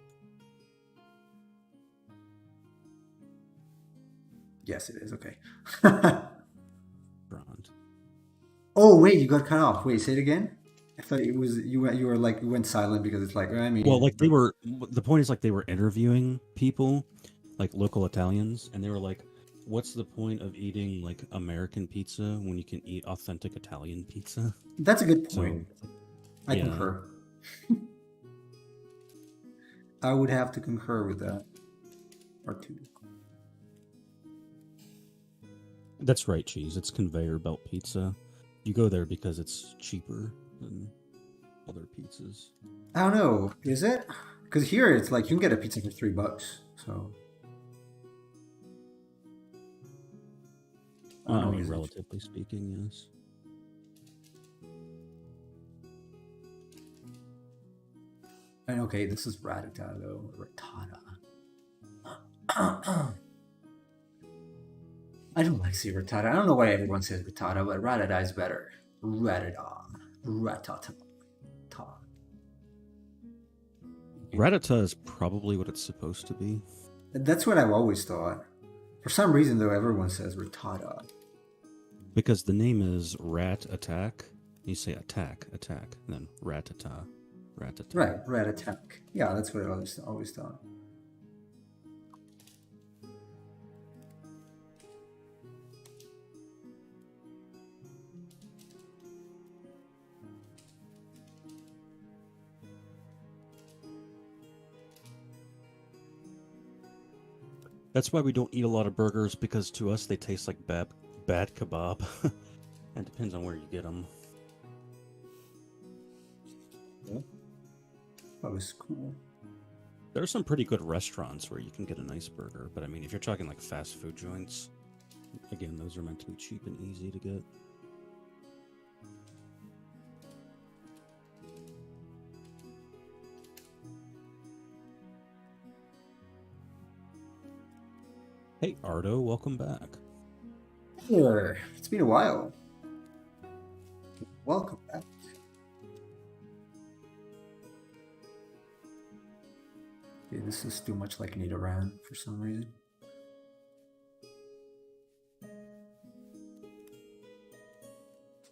yes, it is. Okay. Brand. Oh wait, you got cut off. Wait, say it again. I thought it was you were like you went silent because it's like I mean. Well, like they were. The point is like they were interviewing people, like local Italians, and they were like, "What's the point of eating like American pizza when you can eat authentic Italian pizza?" That's a good point. So, I yeah. concur. I would have to concur with that. Or two. That's right, Cheese. It's conveyor belt pizza. You go there because it's cheaper than other pizzas. I don't know. Is it? Because here it's like you can get a pizza for $3. So. I know, mean, is it? relatively speaking, yes. And okay, this is Ratata though. Ratata. I don't like saying Ratata. I don't know why everyone says Ratata, but Ratata is better. Ratata. Ratata. Ratata is probably what it's supposed to be. That's what I've always thought. For some reason, though, everyone says Ratata. Because the name is Rat Attack. You say attack, and then Ratata. Ratata. Right, Rat Attack. Yeah, that's what I always thought. That's why we don't eat a lot of burgers, because to us they taste like bad kebab. It depends on where you get them. Yeah. thought was cool. There are some pretty good restaurants where you can get a nice burger, but I mean, if you're talking like fast food joints, again, those are meant to be cheap and easy to get. Hey, Ardo, welcome back. Sure. It's been a while. Welcome back. Okay, this is too much like Nidoran for some reason.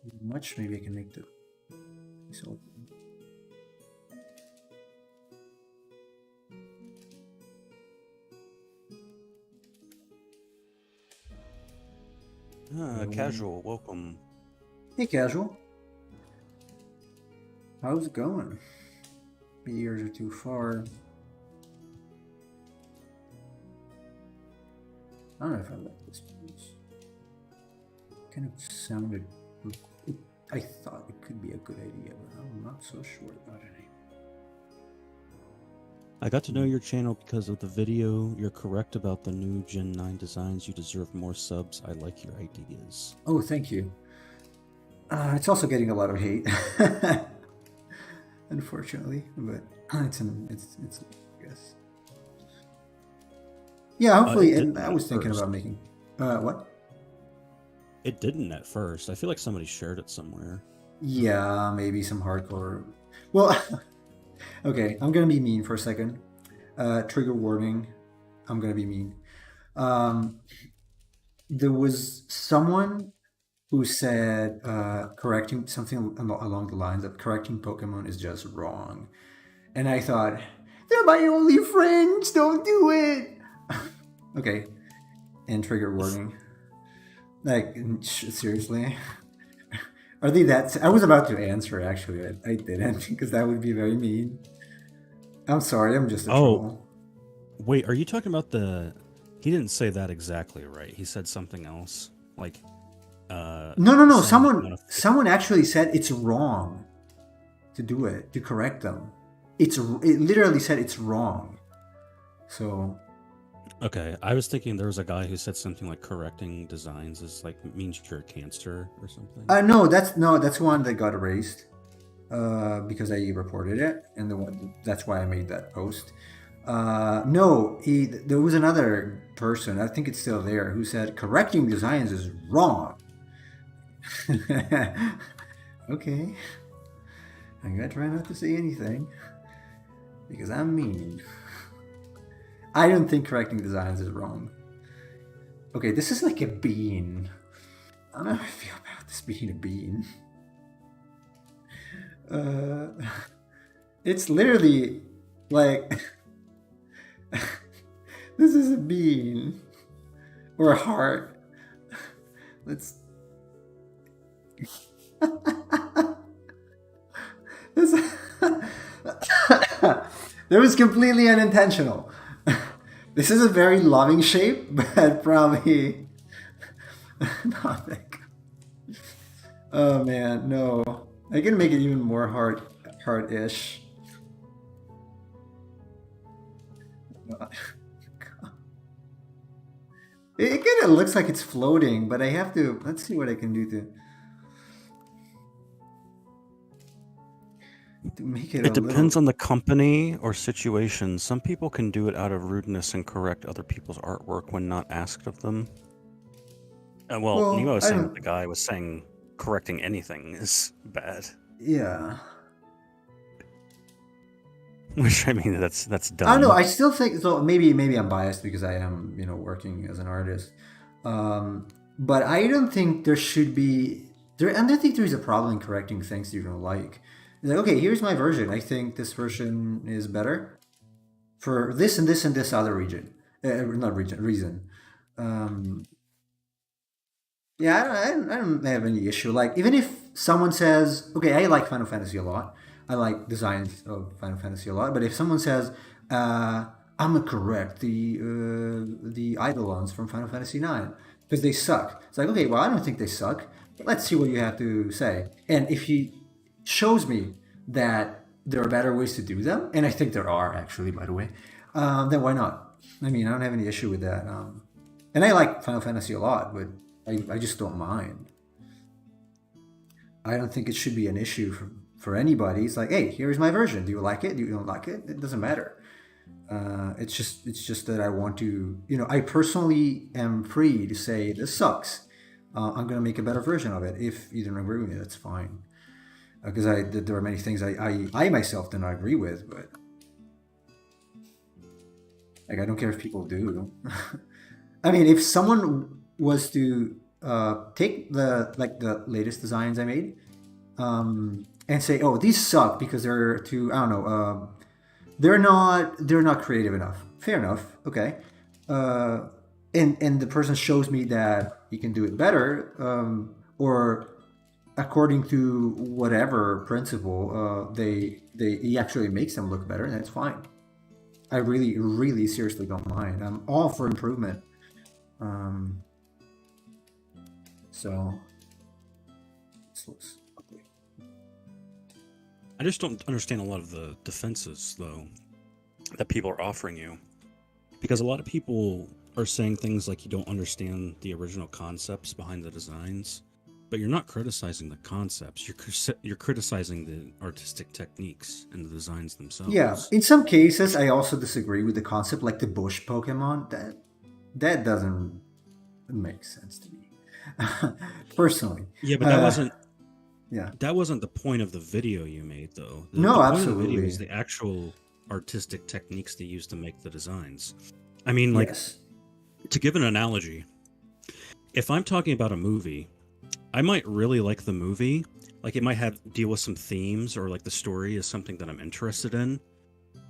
Too much, maybe I can make the... So, Casual, welcome. hey, Casual. How's it going? The years are too far. I don't know if I like this piece. Kind of sounded... I thought it could be a good idea, but I'm not so sure about it. I got to know your channel because of the video. You're correct about the new Gen 9 designs. You deserve more subs. I like your ideas. Oh, thank you. It's also getting a lot of hate, unfortunately, but it's I guess. Yeah, hopefully. And I was thinking about making what? It didn't at first. I feel like somebody shared it somewhere. Yeah, maybe some hardcore. Well, okay, I'm gonna be mean for a second. Trigger warning. I'm gonna be mean. There was someone who said correcting something along the lines of correcting Pokemon is just wrong, and I thought they're my only friends. Don't do it. Okay, and trigger warning. Like, seriously? Are they that... I was about to answer, actually. I didn't, because that would be very mean. I'm sorry, I'm just a troll. Wait, are you talking about the... He didn't say that exactly right. He said something else. Like, No. Someone actually said it's wrong to do it, to correct them. It literally said it's wrong. So... Okay, I was thinking there was a guy who said something like correcting designs is like means you're a cancer or something. No, that's one that got erased because I reported it, and that's why I made that post. No, there was another person, I think it's still there, who said correcting designs is wrong. Okay, I'm gonna try not to say anything because I'm mean. I don't think correcting designs is wrong. Okay, this is like a bean. I don't know how I feel about this being a bean. It's literally like this is a bean or a heart. Let's. This. That was completely unintentional. This is a very loving shape, but probably not big. Oh man, no. I can make it even more heart-ish. It kind of looks like it's floating, but I have to... Let's see what I can do to make it. It depends on the company or situation. Some people can do it out of rudeness and correct other people's artwork when not asked of them. Well, Nemo was saying that the guy was saying correcting anything is bad. Yeah. Which, I mean, that's dumb. I don't know. I still think so. Maybe I'm biased because I am, working as an artist. But I don't think there should be there. I don't think there is a problem in correcting things you don't like. It's like, okay, here's my version. I think this version is better for this and this and this other reason. Yeah, I don't have any issue. Like, even if someone says, okay, I like Final Fantasy a lot. I like designs of Final Fantasy a lot. But if someone says, I'm gonna correct the Eidolons from Final Fantasy 9 because they suck. It's like, okay, well, I don't think they suck. But let's see what you have to say. And if he shows me that there are better ways to do them, and I think there are actually, by the way, then why not? I mean, I don't have any issue with that. And I like Final Fantasy a lot, but I just don't mind. I don't think it should be an issue for anybody. It's like, hey, here's my version. Do you like it? Do you don't like it? It doesn't matter. It's just that I want to, I personally am free to say this sucks. I'm gonna make a better version of it. If you don't agree with me, that's fine. Because there are many things I myself do not agree with, but like I don't care if people do. I mean, if someone was to take the latest designs I made, and say, "Oh, these suck because they're too I don't know, they're not creative enough." Fair enough, okay. And the person shows me that he can do it better, or according to whatever principle, he actually makes them look better, and that's fine. I really, really seriously don't mind. I'm all for improvement. Um, so this looks ugly. I just don't understand a lot of the defenses, though, that people are offering you. Because a lot of people are saying things like you don't understand the original concepts behind the designs, but you're not criticizing the concepts. You're criticizing the artistic techniques and the designs themselves. Yeah, in some cases, I also disagree with the concept, like the bush Pokemon. That doesn't make sense to me, personally. Yeah, but that wasn't Yeah. that wasn't the point of the video you made, though. No, the point absolutely. of the video is the actual artistic techniques they use to make the designs. I mean, like, Yes. to give an analogy, if I'm talking about a movie, I might really like the movie. Like, it might deal with some themes, or like the story is something that I'm interested in.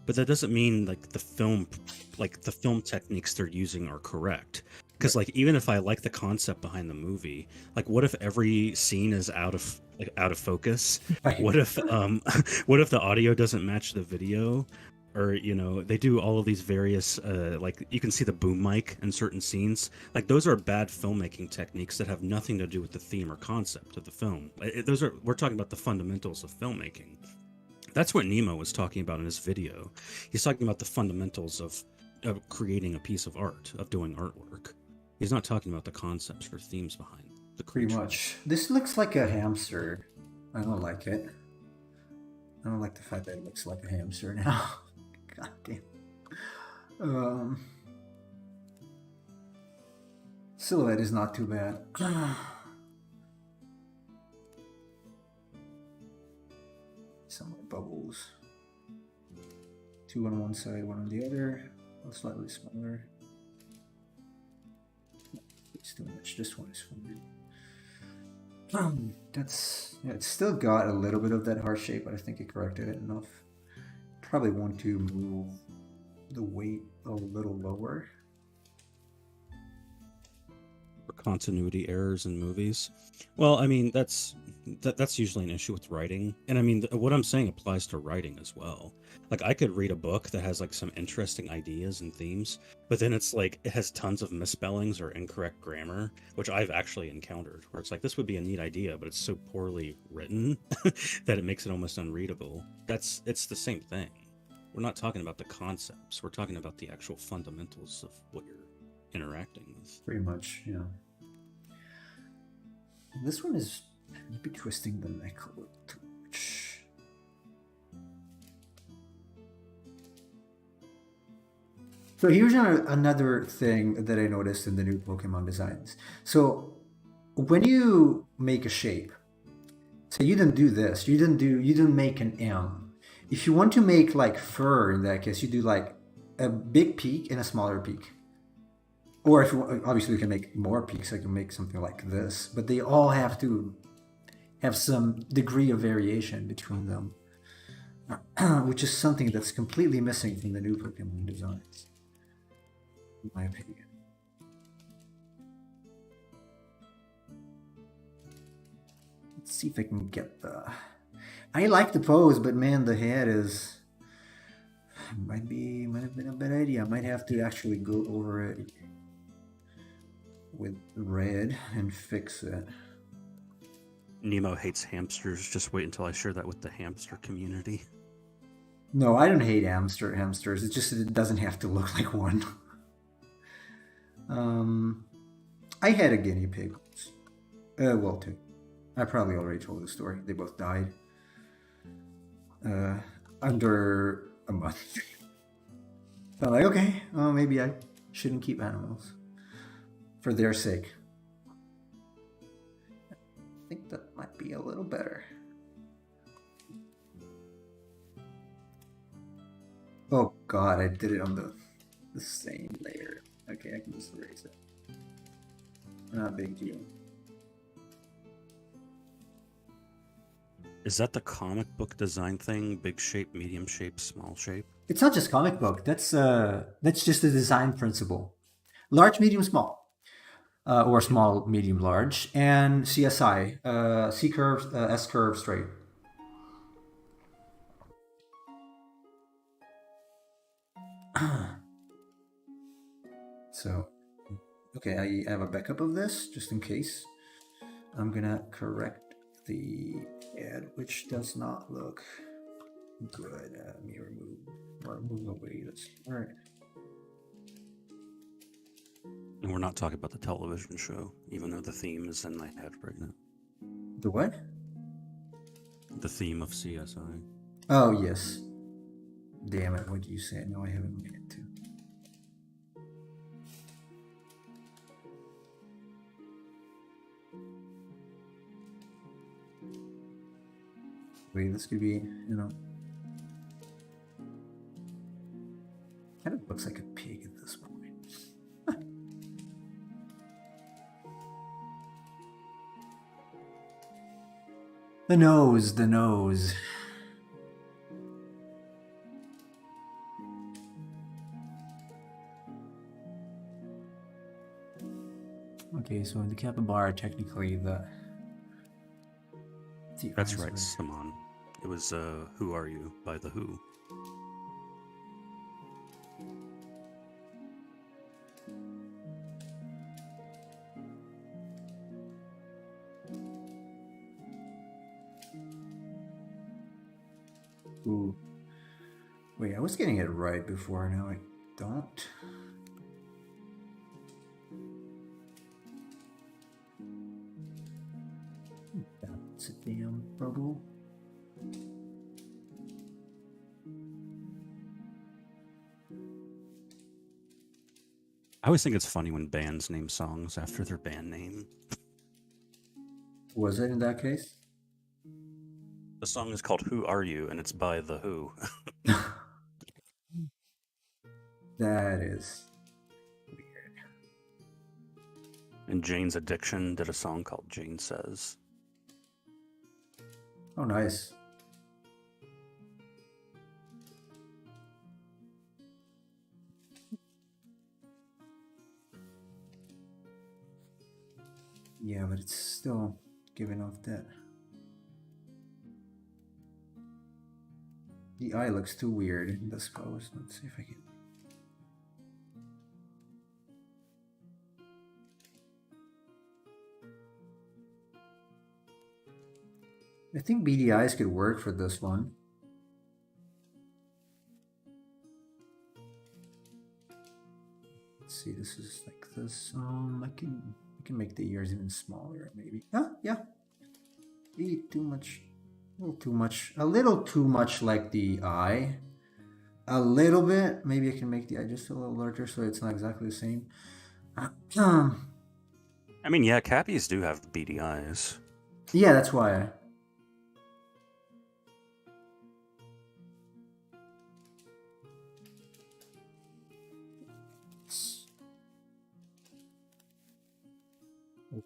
But that doesn't mean like the film techniques they're using are correct. Because like even if I like the concept behind the movie, like what if every scene is out of focus? Right. What if what if the audio doesn't match the video? Or they do all of these various like you can see the boom mic in certain scenes. Like those are bad filmmaking techniques that have nothing to do with the theme or concept of the film. We're talking about the fundamentals of filmmaking. That's what Nemo was talking about in his video. He's talking about the fundamentals of creating a piece of art, of doing artwork. He's not talking about the concepts or themes behind the creature. Pretty much. This looks like a hamster. I don't like it. I don't like the fact that it looks like a hamster now. God damn. Silhouette is not too bad. Some more bubbles. 2 on one side, 1 on the other. Slightly smaller. It's too much. This one is fine. It's still got a little bit of that heart shape, but I think it corrected it enough. Probably want to move the weight a little lower. For continuity errors in movies. Well, I mean that's usually an issue with writing, and I mean what I'm saying applies to writing as well. Like I could read a book that has like some interesting ideas and themes, but then it's like it has tons of misspellings or incorrect grammar, which I've actually encountered, where it's like this would be a neat idea, but it's so poorly written that it makes it almost unreadable. It's the same thing. We're not talking about the concepts. We're talking about the actual fundamentals of what you're interacting with. Pretty much, yeah. This one is maybe twisting the neck a little too much. So here's another thing that I noticed in the new Pokemon designs. So when you make a shape, so you didn't do this, you didn't make an M. If you want to make like fur, in that case, you do like a big peak and a smaller peak. Or if you, obviously you can make more peaks, I can make something like this, but they all have to have some degree of variation between them, which is something that's completely missing from the new Pokemon designs, in my opinion. Let's see if I can get I like the pose, but man, the head might have been a bad idea. I might have to actually go over it with red and fix it. Nemo hates hamsters. Just wait until I share that with the hamster community. No, I don't hate hamsters. It's just that it doesn't have to look like one. um, I had a guinea pig. Well, two. I probably already told the story. They both died uh, under a month. So I'm like, okay, well, maybe I shouldn't keep animals for their sake. I think that might be a little better. Oh god, I did it on the same layer. Okay, I can just erase it. Not a big deal. Is that the comic book design thing? Big shape, medium shape, small shape? It's not just comic book. That's just the design principle. Large, medium, small, or small, medium, large, and CSI, C curve, S curve, straight. So, okay, I have a backup of this just in case. I'm gonna correct the ad, which does not look good. Let me remove away this. All right. And we're not talking about the television show, even though the theme is in my head right now. The what? The theme of CSI. Oh yes. Damn it! What did you say? No, I haven't made it to. Wait, this could be, kind of looks like a pig at this point. The nose, the nose. Okay, so in the capybara, technically the That's eyes right, were- Simon. It was Who Are You by The Who. Ooh. Wait, I was getting it right before. Now I don't. That's a damn bubble. I always think it's funny when bands name songs after their band name. Was it in that case? The song is called Who Are You, and it's by The Who. That is. And Jane's Addiction did a song called Jane Says. Oh, nice. Yeah, but it's still giving off that. The eye looks too weird in this pose. Let's see if I can. I think beady eyes could work for this one. Let's see, this is like this. I can make the ears even smaller, maybe. Yeah. Maybe too much. A little too much. A little too much like the eye. A little bit. Maybe I can make the eye just a little larger so it's not exactly the same. I mean, yeah, Cappies do have beady eyes. Yeah, that's why.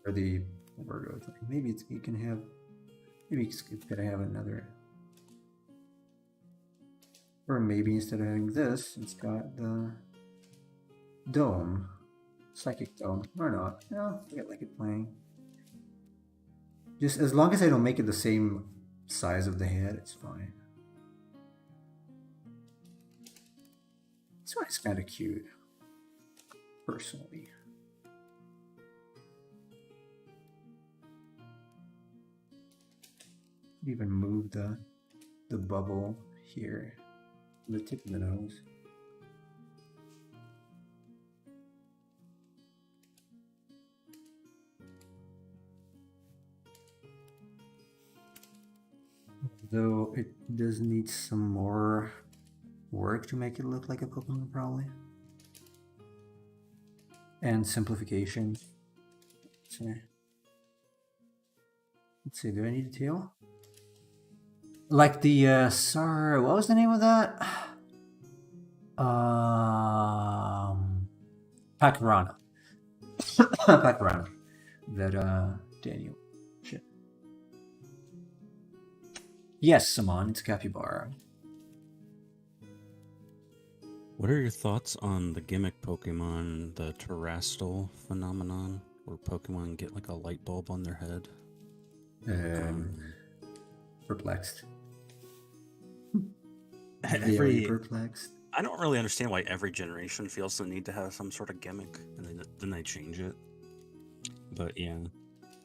Or the Virgo thing. Maybe it can have. Maybe it's gonna have another. Or maybe instead of having this, it's got the dome, psychic dome, or not. No, I like it playing. Just as long as I don't make it the same size of the head, it's fine. This one is kind of cute, personally. Even move the bubble here. The tip of the nose. Though it does need some more work to make it look like a Pokemon, probably. And simplification. Let's see, do I need a tail? Like the, sorry, what was the name of that? Pacarana. Pacarana. That, Daniel. Shit. Yes, Simon, it's Capybara. What are your thoughts on the gimmick Pokemon, the Terrastal phenomenon, where Pokemon get like a light bulb on their head? Perplexed. Every Very perplexed. I don't really understand why every generation feels the need to have some sort of gimmick, and then they change it. But yeah,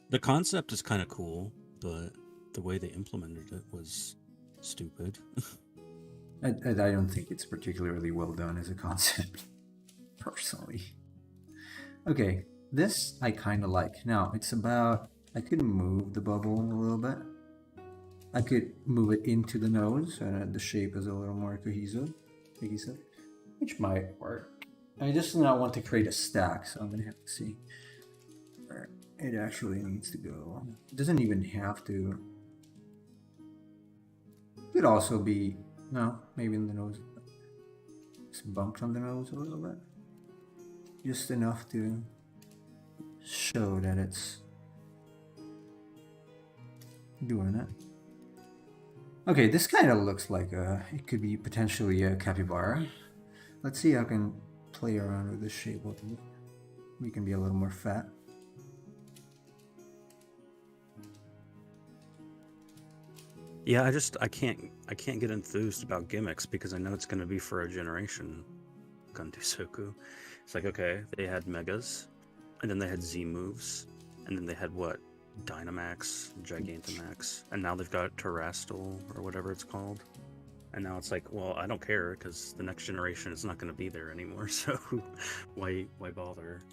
the concept is kind of cool, but the way they implemented it was stupid. I don't think it's particularly well done as a concept, personally. Okay, this I kind of like. Now, it's about... I could move the bubble a little bit. I could move it into the nose, and the shape is a little more cohesive, which might work. I just now want to create a stack, so I'm going to have to see where it actually needs to go. It doesn't even have to... It could also be... No, maybe in the nose. Some bumps on the nose a little bit. Just enough to show that it's doing it. Okay, this kind of looks like it could be potentially a capybara. Let's see how I can play around with the shape a little bit. We can be a little more fat. Yeah, I can't get enthused about gimmicks because I know it's going to be for a generation. Gundusoku. It's like, okay, they had Megas, and then they had Z moves, and then they had what? Dynamax, Gigantamax, and now they've got Terrastal or whatever it's called. And now it's like, well, I don't care because the next generation is not going to be there anymore. So why bother?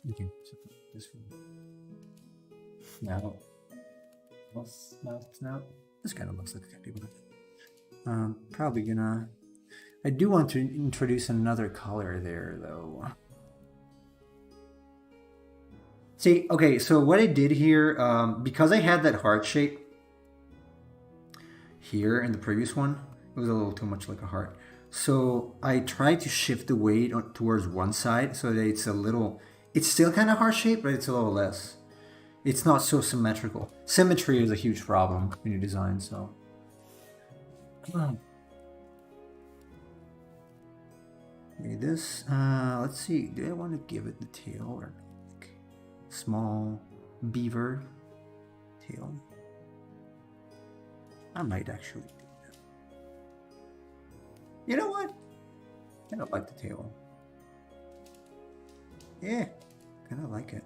Okay, so this one. Now, mouth. This kind of looks like a capybara. Probably gonna... I do want to introduce another color there, though. See, okay, so what I did here, because I had that heart shape here in the previous one, it was a little too much like a heart. So I tried to shift the weight towards one side so that it's a little... It's still kind of heart-shaped, but it's a little less. It's not so symmetrical. Symmetry is a huge problem when you design, so... Okay, this, let's see, do I want to give it the tail or like small beaver tail? I might actually do that. You know what? I don't like the tail. Yeah, kind of like it.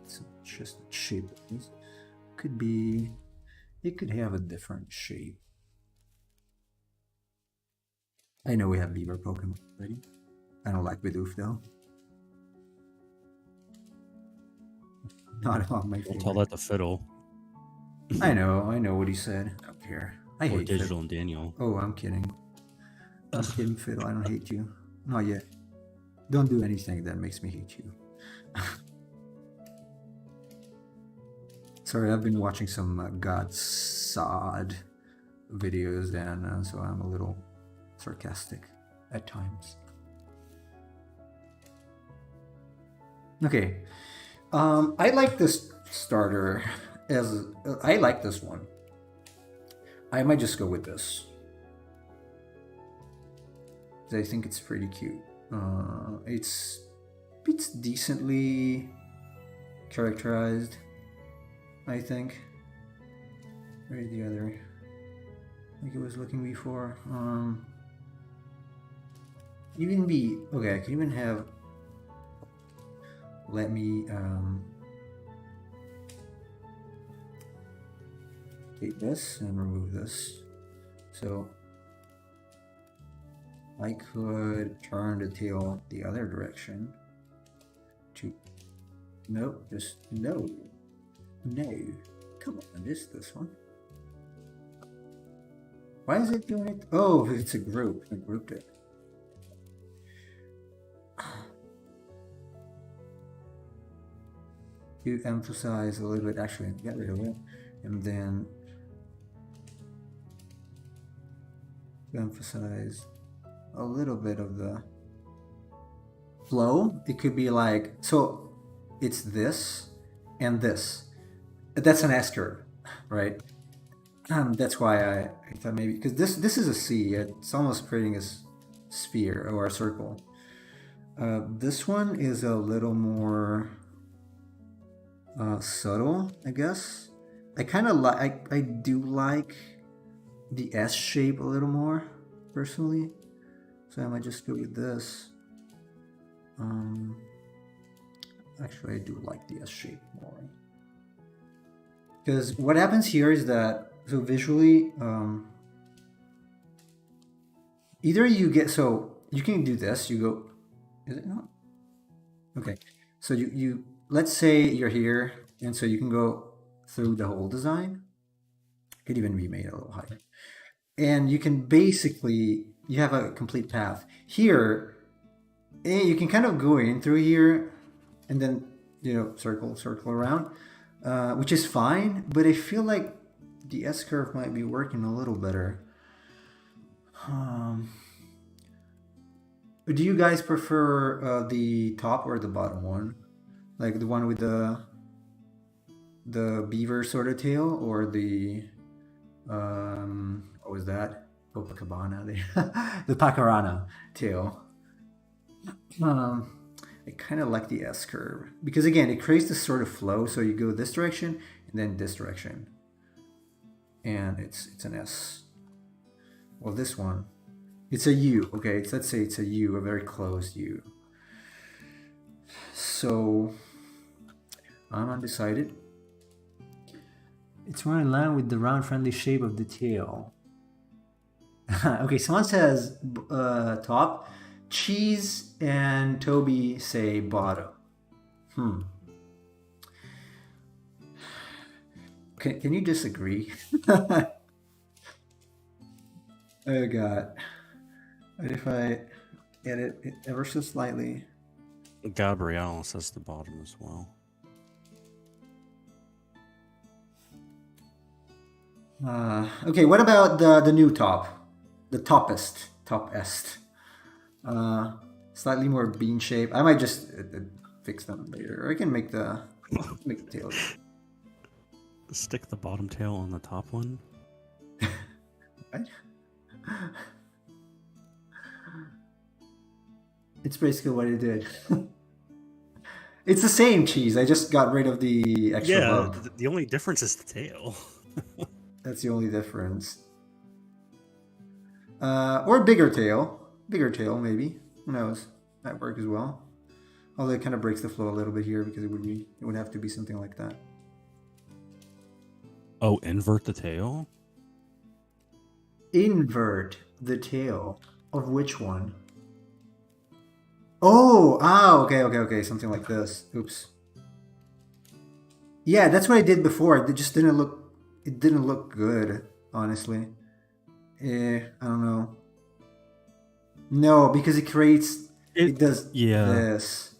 It's just the shape of this. Could be, it could have a different shape. I know we have beaver Pokemon already. I don't like Bidoof though. Not on my favorite. We'll tell that to Fiddle. I know what he said. I don't care. I hate Digital Fiddle. and Daniel. Oh, I'm kidding. I'm kidding, Fiddle. I don't hate you. Not yet. Don't do anything that makes me hate you. Sorry, I've been watching some God Sod videos, and so I'm a little sarcastic at times. Okay, I like this starter as I like this one. I might just go with this. I think it's pretty cute. It's decently characterized, I think. Where's the other? like it was looking before. Even be okay. I can even have. Let me take this and remove this. So I could turn the tail the other direction. To nope, just no. Come on, this one. Why is it doing it? Oh, it's a group. I grouped it. To emphasize a little bit, actually, get rid of it, and then to emphasize a little bit of the flow. It could be like, so it's this and this. That's an S curve, right? That's why I thought maybe, because this is a C. It's almost creating a sphere or a circle. This one is a little more subtle, I guess. I kind of like, I do like the S shape a little more, personally. So I might just go with this. Actually, I do like the S shape more. Because what happens here is that, so visually, either you get, so you can do this, you go, is it not? Okay, so you let's say you're here, and so you can go through the whole design. It could even be made a little higher. And you can basically, you have a complete path. Here, you can kind of go in through here, and then, circle around, which is fine, but I feel like the S-curve might be working a little better. Do you guys prefer the top or the bottom one? Like the one with the beaver sort of tail, or the what was that? Copacabana, the Pacarana tail. I kind of like the S curve because again, it creates this sort of flow. So you go this direction and then this direction, and it's an S. Well, this one, it's a U. Okay, let's say it's a U, a very closed U. So I'm undecided. It's more in line with the round, friendly shape of the tail. Okay, someone says top. Cheese and Toby say bottom. Can you disagree? Oh god. What if I edit it ever so slightly? Gabrielle says the bottom as well. Okay, what about the new top? The topest. Slightly more bean shape. I might just fix them later. Or I can make the tail. Stick the bottom tail on the top one. What? It's basically what it did. It's the same cheese. I just got rid of the extra bump. The only difference is the tail. That's the only difference. Or bigger tail. Bigger tail, maybe. Who knows? That work as well. Although it kind of breaks the flow a little bit here because it would have to be something like that. Oh, invert the tail? Invert the tail of which one? Oh, okay. Something like this. Oops. Yeah, that's what I did before. It just didn't look. It didn't look good, honestly. I don't know. No, because it creates. It does this.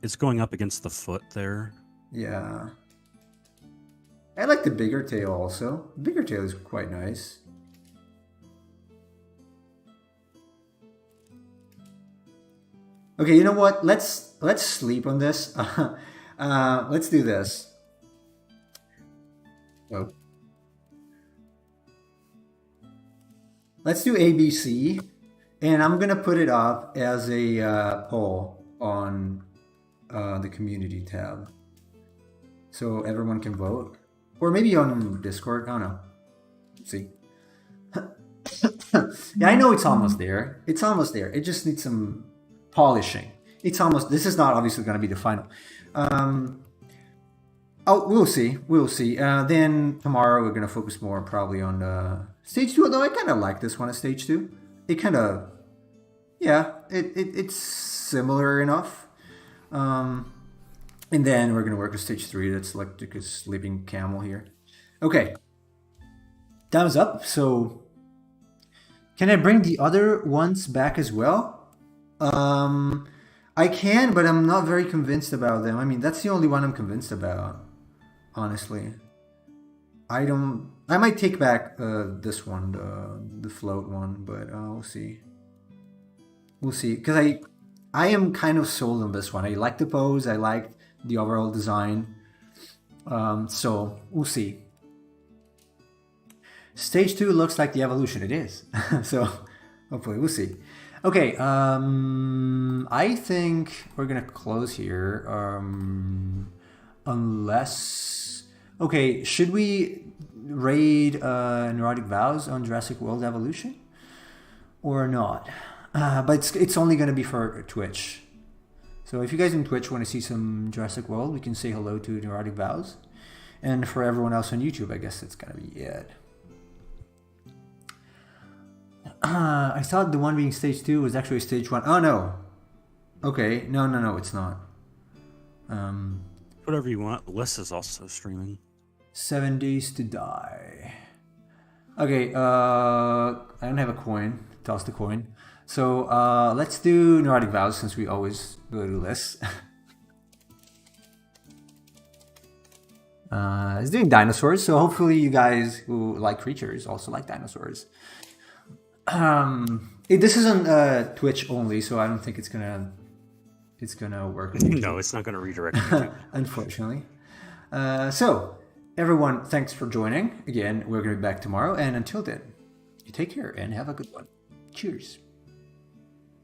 It's going up against the foot there. Yeah. I like the bigger tail also. Bigger tail is quite nice. Okay, you know what? Let's sleep on this. Let's do this. Oh. Let's do ABC, and I'm gonna put it up as a poll on the community tab, so everyone can vote, or maybe on Discord. I don't know. Let's see. Yeah, I know it's almost there. It's almost there. It just needs some polishing. It's almost. This is not obviously going to be the final. Oh, we'll see. We'll see. Then tomorrow we're going to focus more probably on stage 2. Although I kind of like this one at stage 2. It kind of, yeah, it's similar enough. And then we're going to work with stage 3. That's like a sleeping camel here. Okay. Thumbs up. So can I bring the other ones back as well? I can, but I'm not very convinced about them. I mean, that's the only one I'm convinced about, honestly. I might take back this one, the float one, but we'll see. We'll see, because I am kind of sold on this one. I like the pose. I like the overall design. So we'll see. Stage 2 looks like the evolution. It is. So hopefully we'll see. Okay, I think we're gonna close here. Unless, okay, should we raid Neurotic Vows on Jurassic World Evolution or not? But it's only gonna be for Twitch. So if you guys on Twitch want to see some Jurassic World, we can say hello to Neurotic Vows. And for everyone else on YouTube, I guess that's gonna be it. I thought the one being stage 2 was actually stage 1. Oh no. Okay, no, it's not. Whatever you want. Les is also streaming. 7 Days to Die. Okay, I don't have a coin. Toss the coin. So let's do Neurotic Vows since we always go to this. It's doing dinosaurs, so hopefully you guys who like creatures also like dinosaurs. This is on Twitch only, so I don't think it's gonna work. No, it's not gonna redirect you. Unfortunately. So everyone, thanks for joining. Again, we're gonna be back tomorrow, and until then, you take care and have a good one. Cheers.